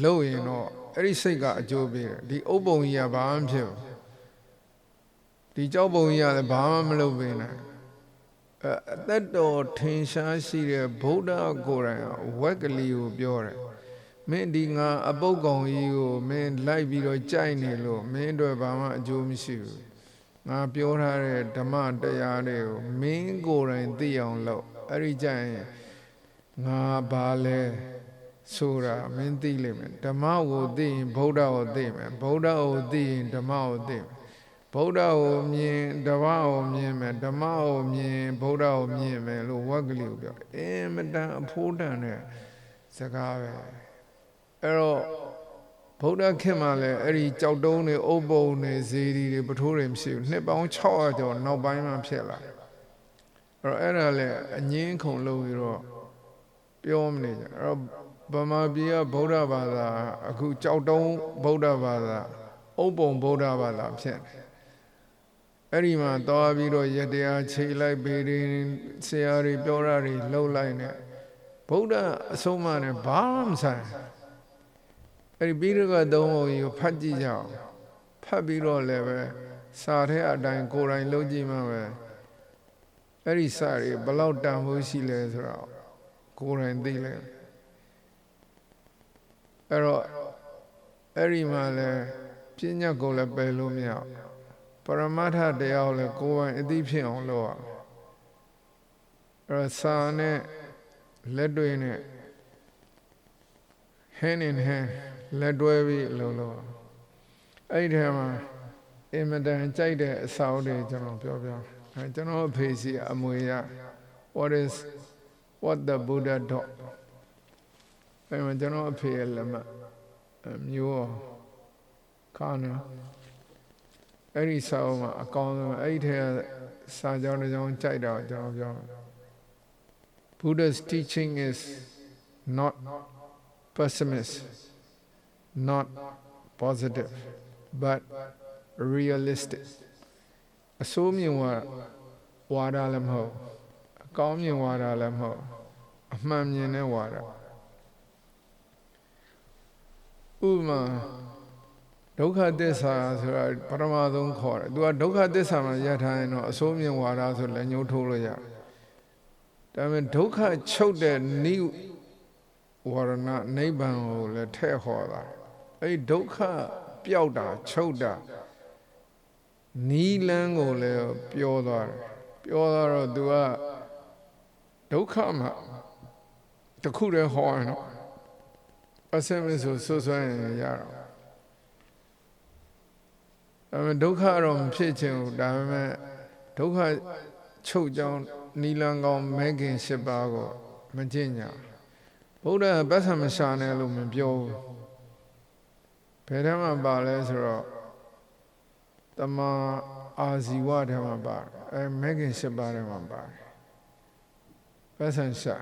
လုပ်ရင်တော့အဲ့ဒီစိတ်ကအကျိုးပေးတယ်ဒီအုပ်ပုံကြီးကဘာမှမဖြစ်ဘူးဒီကြောက်ပုံကြီးကလည်းဘာမှမလုပ်ပေးနိုင်အသက်တော်ထင်ရှားရှိတဲ့ဗုဒ္ဓကိုယ်တိုင်ဝက်ကလေးကိုပြောတယ်မင်းဒီငါအပုတ်ကောင်ကြီးကိုမင်းလိုက်ပြီးတော့ကြိုက်နေလို့မင်းတို့ဘာမှအကျိုးမရှိဘူးငါပြောထားတဲ့ဓမ္မတရားတွေကိုမင်းကိုယ်တိုင်သိအောင်လုပ်အဲ့ဒီကြိုက်ရင်ငါဘာလဲဆိုတာမင်းသိလိမ့်မယ်ဓမ္မကိုသိရင်ဗုဒ္ဓကိုသိမယ်ဗုဒ္ဓကိုသိရင်ဓမ္မကိုသိမယ်ဗုဒ္ဓကိုမြင်ဓမ္မကိုမြင်မယ်ဓမ္မကိုမြင်ဗုဒ္ဓကိုမြင်မယ်လို့ဝက်ကလေးကိုပြောအင်မတန်အဖိုးတန်တဲ့စကားပဲအဲ့တော့ဗုဒ္ဓခေတ်မှာလည်းအဲ့ဒီကြောက်တုံးတွေအုပ်ပုံတွေဇေဒီတွေပထိုးတွေမရှိဘူးနှစ်ပေါင်း600ကျော်နောက်ပိုင်းမှဖြစ်လာအဲ့တော့အဲ့ဒါလည်းအငင်းခုန်လို့ပြီးတော့ပြောမနေကြအဲ့တော့ဗမာပြည်ကဗုဒ္ဓဘာသာအခုကြောက်တုံးဗုဒ္ဓဘာသာအုပ်ပုံဗုဒ္ဓဘာသာဖြစ်တယ်အဲ့ဒီမှာသွားပြီးတော့ရတရားခြေလိုက်ပေရင်ဆရာတွေပြောတာတွေလှုပ်လိုက်နေဗုဒ္ဓအဆုံးအမနဲ့ဘာမှမဆိုင်အဲ့ဒီပြီးတော့သုံးပုံကြီးကိုဖတ်ကြည့်ကြအောင်ဖတ်ပြီးတော့လည်းပဲစာထဲအတိုင်းကိုယ်တိုင်လုပ်ကြည့်မှပဲအဲ့ဒီစာတွေဘလောက်တန်ဖို့ရှိလဲဆိုတော့ ကိုယ်တိုင်သိလဲအဲ့တော့အဲ့ဒီမှာလဲပညာကိုလည်းပယ်လို့မရပရမတ္ထတရားကိုလည်းကိုယ်ပိုင်အသိဖြစ်အောင်လုပ်ရအဲ့တော့စာနဲ့လက်တွေနဲ့ hand in hand လက်တွဲပြီးလုပ်အဲ့ဒီထဲမှာအင်မတန်ကြိုက်တဲ့အစာအုပ်တွေကျွန်တော်ပြောကျွန်တော်အဖေစီအမွေရ what the Buddha taught အဲ့မှာကျွန်တော်အဖေရဲ့လက်မှတ်မျိုးခါနာအဲ့ဒီစာအုပ်မှာအကောင်းဆုံးအဲ့ဒီထဲစာကြောင်းတစ်ကြောင်းကြိုက်တာကျွန်တော်ပြော Buddha's teaching is not pessimist, not positive, but realistic. အဆိုးမြင်ဝါဒလည်းမဟုတ်အကောင်းမြင်ဝါဒလည်းမဟုတ်အမှန်မြင်တဲ့ဝါဒဥပမာဒုက္ခသစ္စာဆိုတာပထမဆုံးခေါ်တယ်သူကဒုက္ခသစ္စာမှာရထားရင်တော့အဆိုးမြင်ဝါဒဆိုလည်းညှိုးထိုးလို့ရတယ်ဒါပေမဲ့ဒုက္ခချုပ်တဲ့နိဝရဏနိဗ္ဗာန်ကိုလည်းထည့်ဟောတာအဲ့ဒုက္ခပျောက်တာချုပ်တာနီးလန်းကိုလည်းပြောသွားတယ်ပြောတော့သူကဒုက္ခမှာတခုတည်းဟောရင်တော့အစမဆိုဆွဆွဲရင်ရတော့ဒါပေမဲ့ဒုက္ခတော့မဖြစ်ချင်ဘူးဒါပေမဲ့ဒုက္ခချုပ်ကြောင်းနီလန်ကောင်းမဲခင်၈ပါးကိုမကျင့်ညာဗုဒ္ဓပတ်စံမရှာနဲ့လို့မပြောဘူးဘယ်ထဲမှာပါလဲဆိုတော့တမအာဇီဝထဲမှာပါတယ်မဲခင်၈ပါးထဲမှာပါတယ်ပတ်စံရှာ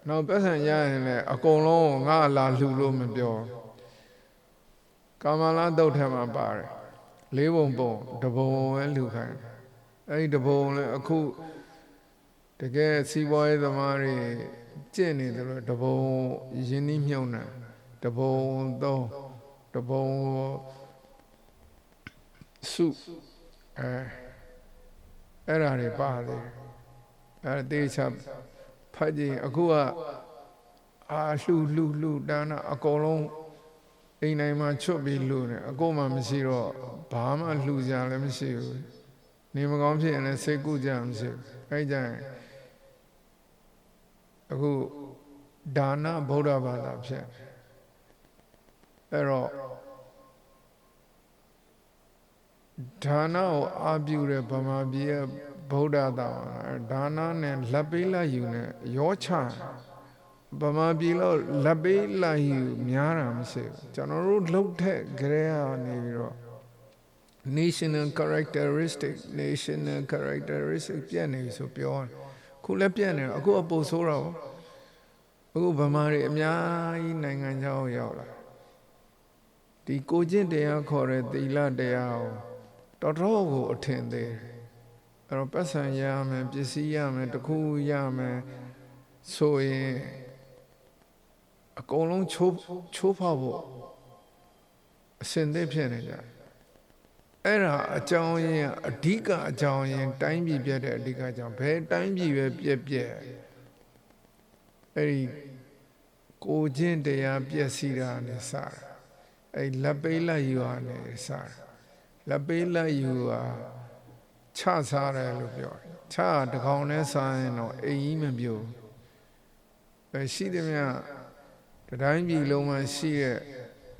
နောက်ပတ်စံရရင်လည်းအကုန်လုံးငါလာလှူလို့မပြောကာမလာတုတ်ထဲမှာပါတယ်၄ပုံတပုံပဲလှူခိုင်းအဲ့ဒီတပုံလည်းအခုတကယ်စီးပွားရေးသမားတွေကျင့်နေတယ်လို့တပုံရင်းနှီးမြှုပ်နှံတပုံသုံးတပုံစုအဲ့ဓာတွေပါတယ်အဲ့တေချာဖတ်ကြည့်အခုကလှူဒါနအကုန်လုံးအိမ်တိုင်းမှာချွတ်ပြီးလှူနေအကုန်မှမရှိတော့ဘာမှလှူကြလည်းမရှိဘူးနေမကောင်းဖြစ်ရင်လည်းစိတ်ကူးကြမရှိဘူးအဲ့ကြရင်အခုဒါနဗုဒ္ဓဘာသာဖြစ်အဲ့တော့ဒါနကိုအာပြုတဲ့ဗမာပြည်ရဲ့ဗုဒ္ဓသာဒါနနဲ့လက်ပေးလက်ယူနဲ့ရောချဗမာပြည်လို့လက်ပေးလက်ယူများတာမရှိဘူးကျွန်တော်တို့လှုပ်တဲ့ကြဲကနေပြီးတော့ national characteristic ပြည့်နေပြီဆိုပြောခုလည်းပြည့်နေတော့အခုအပူဆိုးတော့အခုဗမာတွေအများကြီးနိုင်ငံခြားကိုရောက်လာဒီကိုကျင့်တရားခေါ်တဲ့သီလတရားကိုတော်ကိုအထင်သေးတယ်အဲ့တော့ပတ်စံရမယ်ပစ္စည်းရမယ်တခုရမယ်ဆိုရင်အကုန်လုံးချိုးဖောက်ဖို့အစင်သစ်ဖြစ်နေကြအဲ့ဒါအကြောင်းရင်းအဓိကအကြောင်းရင်းတိုင်းပြည်ပြတ်တဲ့အဓိကအကြောင်းဘယ်တိုင်းပြည်ပဲပြက်အဲ့ဒီကိုကျင့်တရားပြည့်စည်တာနဲ့စတာအဲ့လက်ပေးလက်ယူဟာနဲ့စတာလက်ပေးလက်ယူဟာချစားတယ်လို့ပြောတယ်ချတကောင်နဲ့စားရင်တော့အိမ်ကြီးမပြိုးပဲရှိသမျှတိုင်းပြည်လုံးမှာရှိတဲ့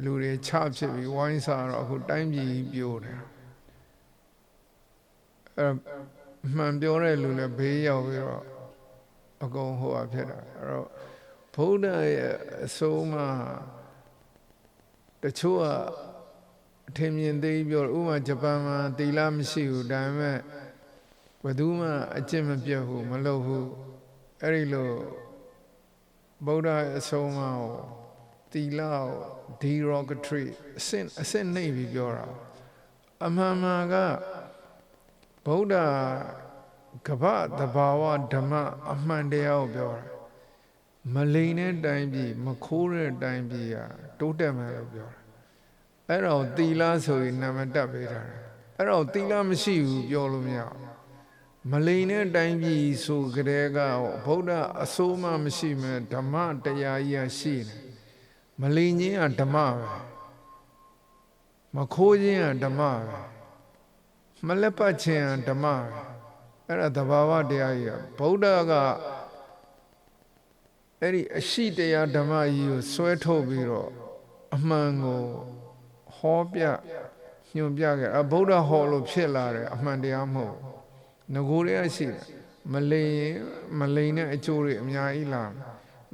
လူတွေချဖြစ်ပြီးဝိုင်းစားတော့အခုတိုင်းပြည်ပြိုးတယ်မှန်ပြောတဲ့လူလည်းဘေးရောက်ပြီးတော့အကုန်ဟိုအဖြစ်တာအဲ့တော့ဘုရားရဲ့အဆုံးအမတချို့ကအထင်မြင်သေးပြောဥပမာဂျပန်မှာသီလမရှိဘူးဒါပေမဲ့ဘယ်သူမှအကျင့်မပြတ်ဘူးမလုပ်ဘူးအဲ့ဒီလိုဗုဒ္ဓရဲ့အဆုံးအမကိုသီလကို derogatory အဆင့်နှိပ်ပြီးပြောတာအမှန်မှန်ကဗုဒ္ဓကပ္ပသဘာဝဓမ္မအမှန်တရားကိုပြောတာမလိန်တဲ့တိုင်းပြည်မခိုးတဲ့တိုင်းပြည်ကတိုးတက်မယ်လို့ပြောတာအဲ့တော့သီလဆိုရင်နာမတက်ပေးတာအဲ့တော့သီလမရှိဘူးပြောလို့မရဘူး မလိန်တဲ့တိုင်းပြည်ဆိုကြတဲ့ကဗုဒ္ဓအစိုးမမရှိမဲ့ဓမ္မတရားကြီးရှိနေမလိန်ခြင်းကဓမ္မပဲမခိုးခြင်းကဓမ္မပဲမလက်ပတ်ခြင်းကဓမ္မပဲအဲ့ဒါသဘာဝတရားကြီးဗုဒ္ဓကအဲ့ဒီအရှိတရားဓမ္မကြီးကိုဆွဲထုတ်ပြီးတော့အမှန်ကိုဟောပြညွှန်ပြခဲ့ဗုဒ္ဓဟောလို့ဖြစ်လာတယ်အမှန်တရားမဟုတ်ငကိုယ်ရဲ့ရှိတယ်မလိန်တဲ့အကျိုးတွေအများကြီးလာ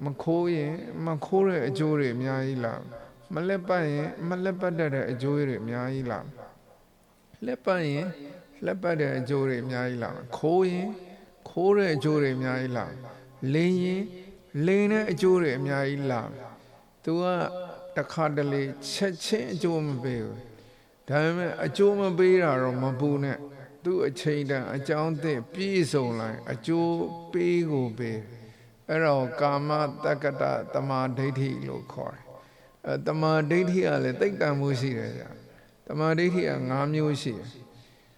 မခိုးရင်မခိုးတဲ့အကျိုးတွေအများကြီးလာမလက်ပတ်ရင်မလက်ပတ်တဲ့အကျိုးတွေအများကြီးလာလက်ပတ်ရင်လက်ပတ်တဲ့အကျိုးတွေအများကြီးလာခိုးရင်ခိုးတဲ့အကျိုးတွေအများကြီးလာလိန်ရင်လိန်တဲ့အကျိုးတွေအများကြီးလာသူကတခါတလေချက်ချင်းအကျိုးမပေးဘူးဒါပေမဲ့အကျိုးမပေးတာတော့မပူနဲ့သူ့အချိန်တန်အကြောင်းသည့်ပြည့်စုံလိုက်အကျိုးပေးကိုပေးအဲ့တော့ကာမတက္ကတသမာဓိဋ္ဌိလို့ခေါ်တယ်သမာဓိဋ္ဌိကလည်းတိတ်တန်မှုရှိတယ်ဗျသမာဓိဋ္ဌိက5မျိုးရှိတယ်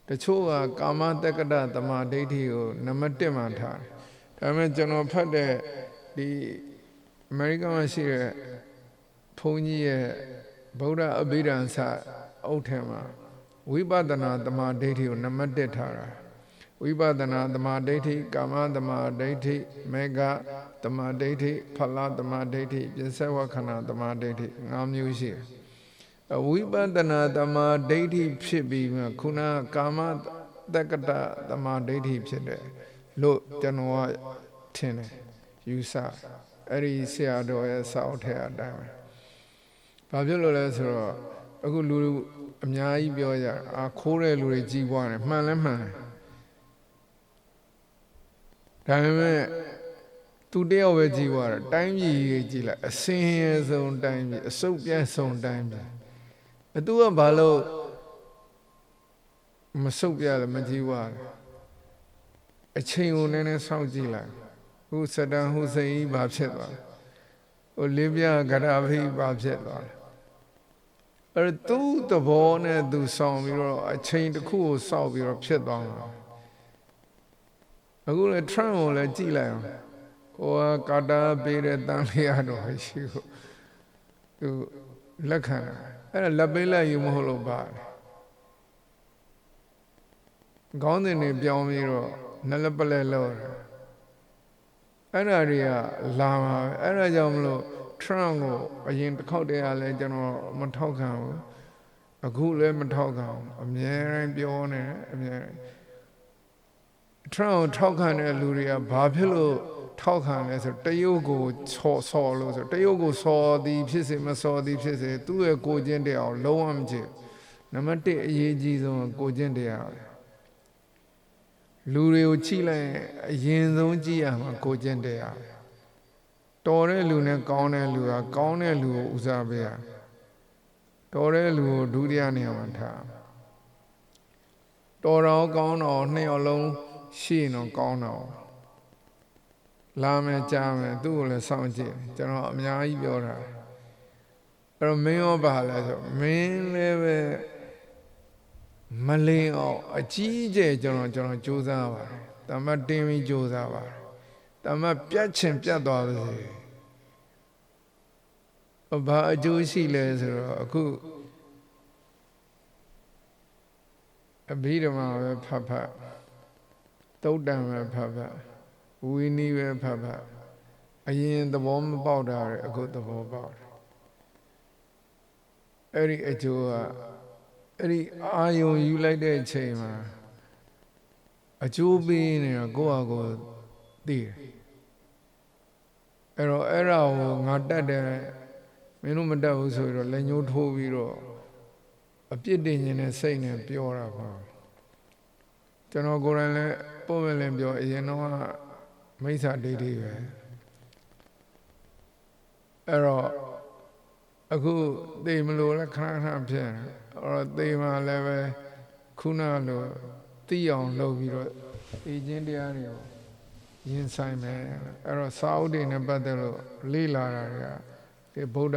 တချို့ကကာမတက္ကတသမာဓိဋ္ဌိကိုနံပါတ်1မှာထားတယ်ဒါပေမဲ့ကျွန်တော်ဖတ်တဲ့ဒီအမေရိကန်မှာရှိတဲ့ဘုန်းကြီးရဲ့ဗုဒ္ဓအဘိဓမ္မာအုတ်ထဲမှာဝိပဿနာသမာဓိဋ္ဌိကိုနံပါတ်1ထားတာဝိပဿနာသမာဓိဋ္ဌိကာမသမာဓိဋ္ဌိမေဃသမာဓိဋ္ဌိဖလသမာဓိဋ္ဌိပစ္စဝခဏသမာဓိဋ္ဌိ5မျိုးရှိတယ်ဝိပဿနာသမာဓိဋ္ဌိဖြစ်ပြီးမှခုနကာမတက္ကတသမာဓိဋ္ဌိဖြစ်တယ်လို့ကျွန်တော်ကထင်တယ်ယူဆအဲ့ဒီဆရာတော်ရဲ့စာအုပ်ထဲအတိုင်းပဲဘာဖြစ်လို့လဲဆိုတော့အခုလူအများကြီးပြောကြခိုးတဲ့လူတွေကြီးပွားတယ်မှန်လဲမှန်ဒါပေမဲ့သူတယောက်ပဲကြီးပွားတယ်တိုင်းပြည်ကြီးကြည့်လိုက်အစင်းရဲဆုံးတိုင်းပြည်အစုပ်ပြတ်ဆုံးတိုင်းပြည်သူကဘာလို့မစုပ်ပြလဲမကြီးပွားလဲအချိန်ကိုနည်းနည်းစောင့်ကြည့်လိုက်ဟိုစဒန်ဟူစိန်ကြီးဘာဖြစ်သွားလဲဟိုလေးပြဂရာဖိဘာဖြစ်သွားလဲအဲ့သူ့သဘောနဲ့သူဆောင်ပြီးတော့အချိန်တစ်ခုကိုစောက်ပြီးတော့ဖြစ်သွားမှာအခုလေ Trump ကိုလည်းကြည့်လိုက်အောင်ဟိုကာတာပေးတဲ့တန်လျာတော်ရှိကိုသူလက်ခံအဲ့ဒါလက်ပေးလိုက်ယူမဟုတ်လို့ပါတယ်ခေါင်းစဉ်တွေပြောင်းပြီးတော့နလက်ပလဲလောက်အဲ့ဒါတွေကလာမှာအဲ့ဒါကြောင့်မလို့ Trump ကိုအရင်တစ်ခေါက်တည်းကလည်းကျွန်တော်မထောက်ခံဘူးအခုလည်းမထောက်ခံဘူးအမြဲတမ်းပြောနေအမြဲ Trump ကိုထောက်ခံတဲ့လူတွေကဘာဖြစ်လို့ထောက်ခံလဲဆိုတရုတ်ကိုဆော်လို့ဆိုတရုတ်ကိုဆော်သည်ဖြစ်စေမဆော်သည်ဖြစ်စေသူ့ရဲ့ကိုကျင့်တရားကိုလုံးဝမကြည့်နံပါတ်1အရေးကြီးဆုံးကိုကျင့်တရားပဲလူတွေကိုချိလိုက်အရင်ဆုံးကြည့်ရမှာကိုကျင့်တရားတော်တဲ့လူနဲ့ကောင်းတဲ့လူကကောင်းတဲ့လူကိုဦးစားပေးရတော်တဲ့လူကိုဒုတိယနေရာမှာထားတော်တော်ကောင်းတော့နှစ်ယောက်လုံးရှိရင်တော့ကောင်းတော့လာမယ်ကြားမယ်သူ့ကိုလည်းစောင့်ကြည့်ကျွန်တော်အများကြီးပြောတာအဲ့တော့မင်းရောပါလဲဆိုမင်းလည်းပဲမလင်းအောင်အကြီးကျယ်ကျွန်တော်ကြိုးစားပါတယ်တမတ်တင်းပြီးကြိုးစားပါတယ်တမတ်ပြတ်ချင်ပြတ်သွားပါစေဘာအကျိုးရှိလဲဆိုတော့အခုအဘိဓမ္မာပဲဖတ်သုတ်တံပဲဖတ်ဝီနီးပဲဖတ်အရင်သဘောမပေါက်တာလေအခုသဘောပေါက်တယ်အဲ့ဒီအကျိုးကအဲ့ဒီအာယုံယူလိုက်တဲ့အချိန်မှာအကျိုးပေးနေတော့ကိုယ့်ဟာကိုယ်သိတယ်အဲ့တော့အဲ့ဒါကိုငါတတ်တယ်မင်းတို့မတတ်ဘူးဆိုပြီးတော့လက်ညှိုးထိုးပြီးတော့အပြစ်တင်နေတဲ့စိတ်နဲ့ပြောတာပါကျွန်တော်ကိုယ်တိုင်လည်းပုံမှန်လည်းပြောအရင်တော့မိစ္ဆာဒိဋ္ဌိပဲအဲ့တော့အခုသိမလို့လည်းခဏခဏဖြစ်နေအဲ့တော့သိမှလည်းပဲခုနလိုသိအောင်လုပ်ပြီးတော့သိခြင်းတရားတွေကိုရင်ဆိုင်မယ်အဲ့တော့စာအုပ်တွေနဲ့ပတ်သက်လို့လေ့လာတာတွေကဒီဗုဒ္ဓ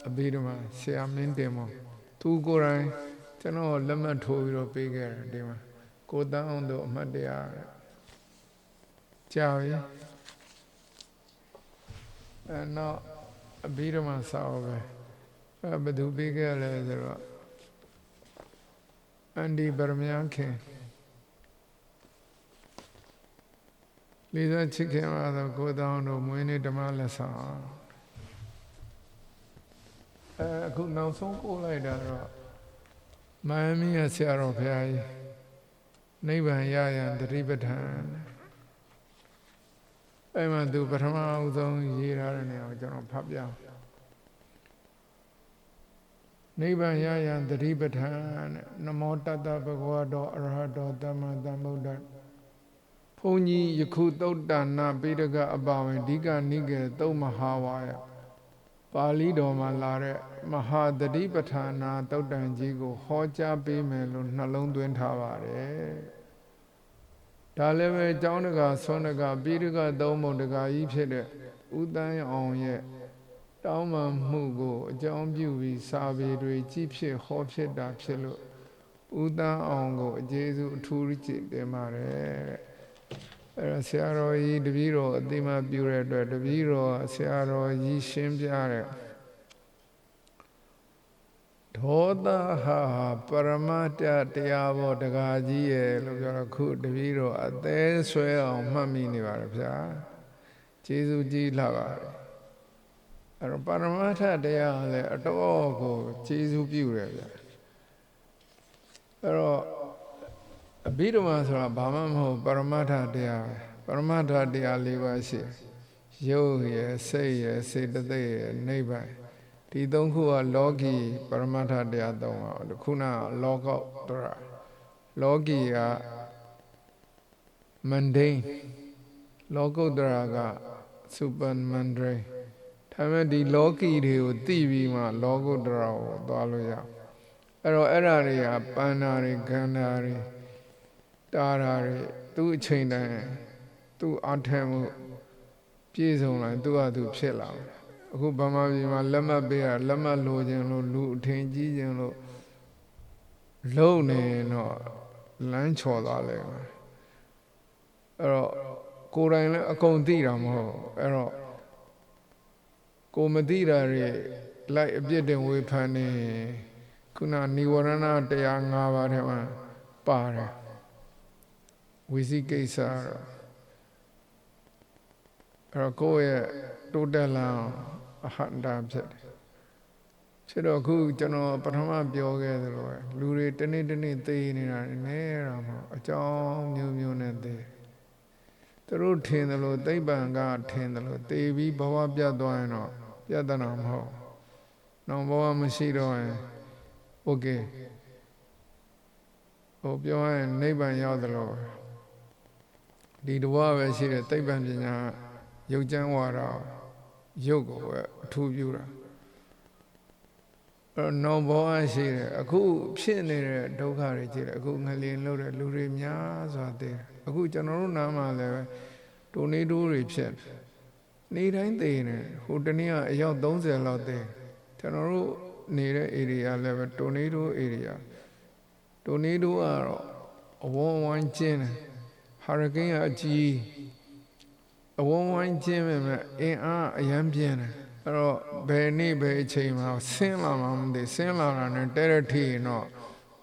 အဘိဓမ္မာဆရာမင်းတင်မောသူကိုယ်တိုင်ကျွန်တော်လက်မှတ်ထိုးပြီးတော့ပေးခဲ့တယ်ဒီမှာကိုတန်းအောင်တို့အမှတ်တရ ကြာပြီနောက်အပြီးတော့မှစောက်ပဲဘယ်သူပြီးခဲ့လဲဆိုတော့အန်ဒီဗရမယခင်လေးစားချစ်ခင်ပါတော့ကိုတောင်းတို့မွေးနေ့ဓမ္မလက်ဆောင်အခုနောက်ဆုံးကိုလိုက်တာတော့မယမင်းရဲ့ဆရာတော်ဘုရားကြီးနိဗ္ဗာန်ရရန်တတိပဋ္ဌာန်အဲ့မှာသူပထမအဆုံးရေးထားတဲ့နေရာကိုကျွန်တော်ဖတ်ပြနိဗ္ဗာန်ရရန်တတိပဋ္ဌာန်နမောတတ္တဗုဒ္ဓဝါတောအရဟတောသမ္မာသမ္ဗုဒ္ဓဘုန်းကြီးယခုသုတ်တနာပိဋကအပါဝင်ဒီကနိကေသုံးမဟာဝါယပါဠိတော်မှာလာတဲ့မဟာတတိပဋ္ဌာနာသုတ်တန်ကြီးကိုဟောကြားပေးမယ်လို့နှလုံးသွင်းထားပါတယ်ဒါလည်းပဲကျောင်းတကာဆွမ်းတကာပိဋကသုံးပုံတကာကြီးဖြစ်တဲ့ဥတန်းအောင်ရဲ့တောင်းပန်မှုကိုအကြောင်းပြုပြီးစာပေတွေကြီးဖြစ်ဟောဖြစ်တာဖြစ်လို့ဥတန်းအောင်ကိုအကျေးဇူးအထူးကြီးတင်ပါတယ်အဲ့တော့ဆရာတော်ကြီးတပည့်တော်အသိမှပြုတဲ့အတွက်တပည့်တော်ဆရာတော်ကြီးရှင်းပြတဲ့ဒေါသဟာပရမတ္တတရားဘောတကားကြီးရဲ့လို့ပြောတော့ခုတပည့်တော်အသေးဆွဲအောင်မှတ်မိနေပါတော့ဗျာကျေးဇူးကြီးလာပါတယ်အဲ့တော့ပရမတ္ထတရားလည်းအတော်ကိုကျေးဇူးပြုတယ်ဗျာအဲ့တော့အဘိဓမ္မာဆိုတာဘာမှမဟုတ်ပရမတ္ထတရားပရမတ္ထတရား၄ပါးရှိရုပ်ရယ်စိတ်ရယ်စေတသိက်ရယ်နိဗ္ဗာန်ဒီသုံးခုကလောကီပရမတ္ထတရားသုံးပါခုနလောကောတရလောကီကမန်ဒိန်းလောကုတ္တရာကစူပါမန်ဒိန်းဒါပေမဲ့ဒီလောကီတွေကိုသိပြီးမှလောကုတ္တရာကိုသွားလို့ရအဲ့တော့အဲ့ဓာတွေကပန္နာတွေကန္နာတွေတာရာတွေသူ့အချိန်တိုင်းသူ့အထက်မှုပြည့်စုံလာသူ့ဟာသူဖြစ်လာတယ်အခုဗမာပြည်မှာလက်မှတ်ပေးရလက်မှတ်လိုခြင်းလို့လူအထင်ကြီးခြင်းလို့လုံနေတော့လမ်းချော်သွားလဲအဲ့တော့ကိုယ်တိုင်လည်းအကုန်သိတာမဟုတ်အဲ့တော့ကိုမသိတာတွေလိုက်အပြစ်တင်ဝေဖန်နေခုနនិဝရဏတရား၅ပါးထဲမှာပါတယ်ဝိသိကိစ္စတော့ကိုယ့်ရဲ့တိုးတက်လာအဟန္တာဖြစ်တယ်ဖြစ်တော့ခုကျွန်တော်ပထမပြောခဲ့သလိုပဲလူတွေတနေ့တနေ့သိနေတာနဲတာမဟုတ်အကြောင်းမျိုးမျိုးနဲ့သိသူတို့ထင်တယ်လို့သိပ္ပံကထင်တယ်လို့သိပြီးဘဝပြတ်သွားရင်တော့ပြတ်တာမဟုတ်နောက်ဘဝမရှိတော့ရင်โอเคဟိုပြောရင်နိဗ္ဗာန်ရောက်တယ်လို့ဒီတဘဝပဲရှိတဲ့သိပ္ပံပညာရုပ်ကျမ်းဝါဒရုပ်ကိုပဲအထူးပြုတာအဲ့တော့ဘောရှိတယ်အခုဖြစ်နေတဲ့ဒုက္ခတွေကြည့်တယ်အခုငလျင်လို့တဲ့လူတွေများစွာသိတယ်အခုကျွန်တော်တို့နားမှာလည်းတိုနေတိုးတွေဖြစ်နေတိုင်းသိနေဟိုတနေ့ကအယောက်30လောက်သိကျွန်တော်တို့နေတဲ့ area လည်းပဲတိုနေတိုး area တိုနေတိုးကတော့အဝန်းဝိုင်းကျင်းတယ်ဟာရီကိန်းကအကြီးအဝန်းဝိုင်းကျင်းမဲ့အင်အားအရန်ပြင်းတယ်အဲ့တော့ဘယ်နေ့ဘယ်အချိန်မှာဆင်းလာမှမသိဆင်းလာတာနဲ့တဲရထီရင်တော့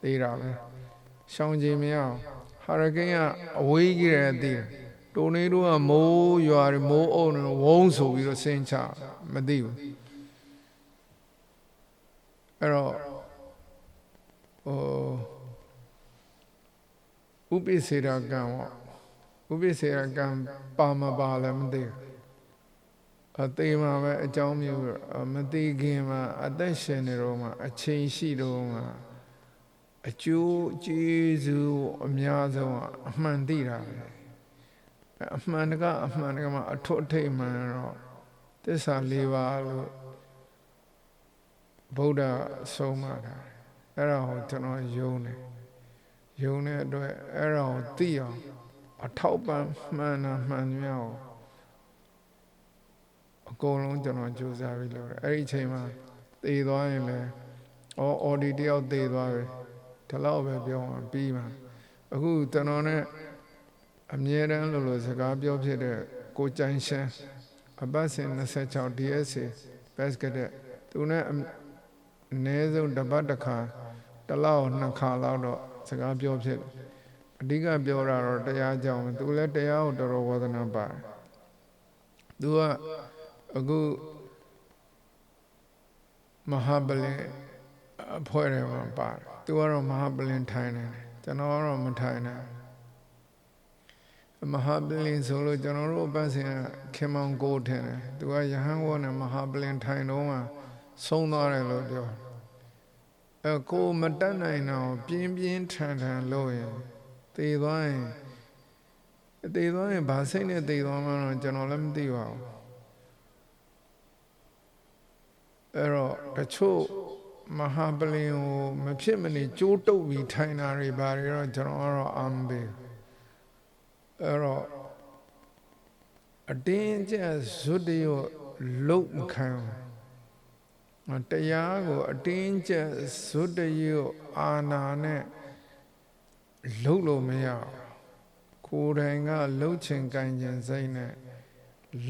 သေးတာပဲရှောင်းကြည့်မရအောင်ဟာရီကိန်းကအဝေးကြီးတယ်သိတယ်တိုနေတိုးကမိုးရွာမိုးအုံဝုန်းဆိုပြီးတော့ဆင်းချမသိဘူးအဲ့တော့ဥပိ္ပစေရကံဥပိ္ပစေရကံပါမပါလည်းမသိဘူးအသေးမှာပဲအကြောင်းမျိုးမသိခင်မှာအသက်ရှင်နေတော့မှအချိန်ရှိတော့မှအကျိုးကျေးဇူးအများဆုံးအမှန်သိတာပဲအမှန်တကအမှန်တကမှအထွတ်အထိပ်မှန်တော့သစ္စာ၄ပါးလို့ဗုဒ္ဓဆုံးမတာအဲ့ဒါကိုကျွန်တော်ယုံတယ်ယုံတဲ့အတွက်အဲ့ဒါကိုသိအောင်အထောက်ပံ့မှန်တာမှန်မြောက်အကုန်လုံးကျွန်တော်ကြိုးစားပြီးလုပ်တယ်အဲ့ဒီအချိန်မှာသေသွားရင်လည်းအော်ဒီတယောက်သေသွားပြီဒီလောက်ပဲပြောမှပြီးမှအခုကျွန်တော်နဲ့ အမြဲတမ်းလို့စကားပြောဖြစ်တဲ့ကိုကြိုင်ရှမ်းအပတ်စဉ်26 DSA best ကတဲ့သူနဲ့အနည်းဆုံးတစ်ပတ်တစ်ခါတစ်လောက်နှစ်ခါလောက်တော့စကားပြောဖြစ်အဓိကပြောတာတော့တရားကြောင့်သူလည်းတရားကိုတော်တော်ဝါသနာပါတယ်သူကအခုမဟာပလင်အဖွဲ့ထဲမှာပါတယ်သူကတော့မဟာပလင်ထိုင်တယ်ကျွန်တော်ကတော့မထိုင်နိုင်မဟာပလင်ဆိုလို့ကျွန်တော်တို့အပတ်စဉ်ခင်မောင်ကိုထင်တယ်သူကယဟန်ဝတ်နဲ့မဟာပလင်ထိုင်တော့မှဆုံးသွားတယ်လို့ပြောကိုမတတ်နိုင်တော့ပြင်းပြင်းထန်ထန်လို့ရင်သေသွားရင်ဘာစိတ်နဲ့သေသွားမှတော့ကျွန်တော်လည်းမသိပါဘူးအဲ့တော့တချို့မဟာပလင်ကိုမဖြစ်မနေကြိုးတုပ်ပြီးထိုင်တာတွေဘာတွေတော့ကျွန်တော်ကတော့အမ်ဘေအဲ့တော့အတင်းကျပ်ဇွတ်တရလုတ်မခံတရားကိုအတင်းကျပ်ဇွတ်တရအာနာနဲ့လုတ်လို့မရကိုယ်တိုင်ကလှုပ်ချင်ကြင်ချင်စိတ်နဲ့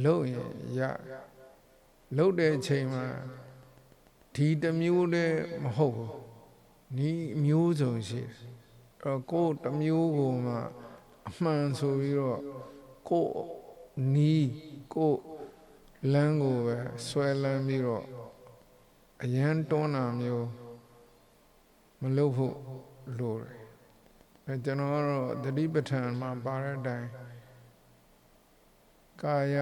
လှုပ်ရင်ရလှုပ်တဲ့အချိန်မှာဒီတစ်မျိုးတည်းမဟုတ်ဘူးနီးမျိုးစုံရှိကိုယ်တစ်မျိုးကိုမှအမှန်ဆိုပြီးတော့ကိုယ်နီးကိုယ်လမ်းကိုပဲဆွဲလန်းပြီးတော့အရန်တွန်းတာမျိုးမလုပ်ဖို့လိုတယ်ကျွန်တော်ကတော့သတိပဋ္ဌာန်မှာပါတဲ့အတိုင်းကာယ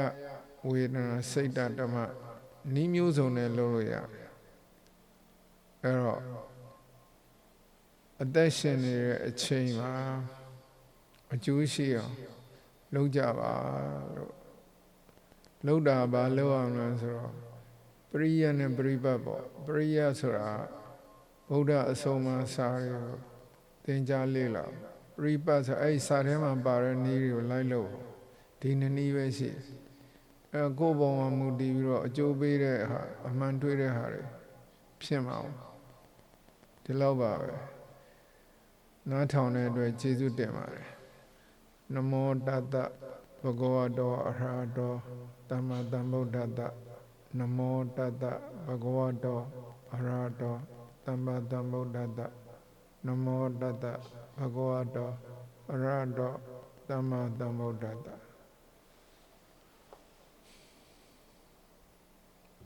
ဝေဒနာစိတ်ဓမ္မနီးမျိုးစုံနဲ့လုပ်လို့ရတယ်အဲ့တော့အသက်ရှင်နေတဲ့အချိန်မှာအကျိုးရှိအောင်လုပ်ကြပါလို့လုပ်တာပါလုပ်အောင်လို့ဆိုတော့ပရိယနဲ့ပရိပတ်ပေါ့ပရိယဆိုတာဗုဒ္ဓအဆုံးအမစာတွေကိုသင်ကြားလေ့လာပရိပတ်ဆိုအဲ့စာထဲမှာပါတဲ့နည်းတွေကိုလိုက်လို့ဒီနည်းပဲရှိကိုယ်ပေါ်မှာမူတည်ပြီးတော့အကျိုးပေးတဲ့ဟာအမှန်တွေ့တဲ့ဟာတွေဖြစ်မှာဒီလောက်ပါပဲနားထောင်တဲ့အတွက်ကျေးဇူးတင်ပါတယ်နမောတတ္တဘဂဝတောအရဟတောသမ္မာသမ္ဗုဒ္ဓတ္တနမောတတ္တဘဂဝတောအရဟတောသမ္မာသမ္ဗုဒ္ဓတ္တနမောတတ္တဘဂဝတောအရဟတောသမ္မာသမ္ဗုဒ္ဓတ္တ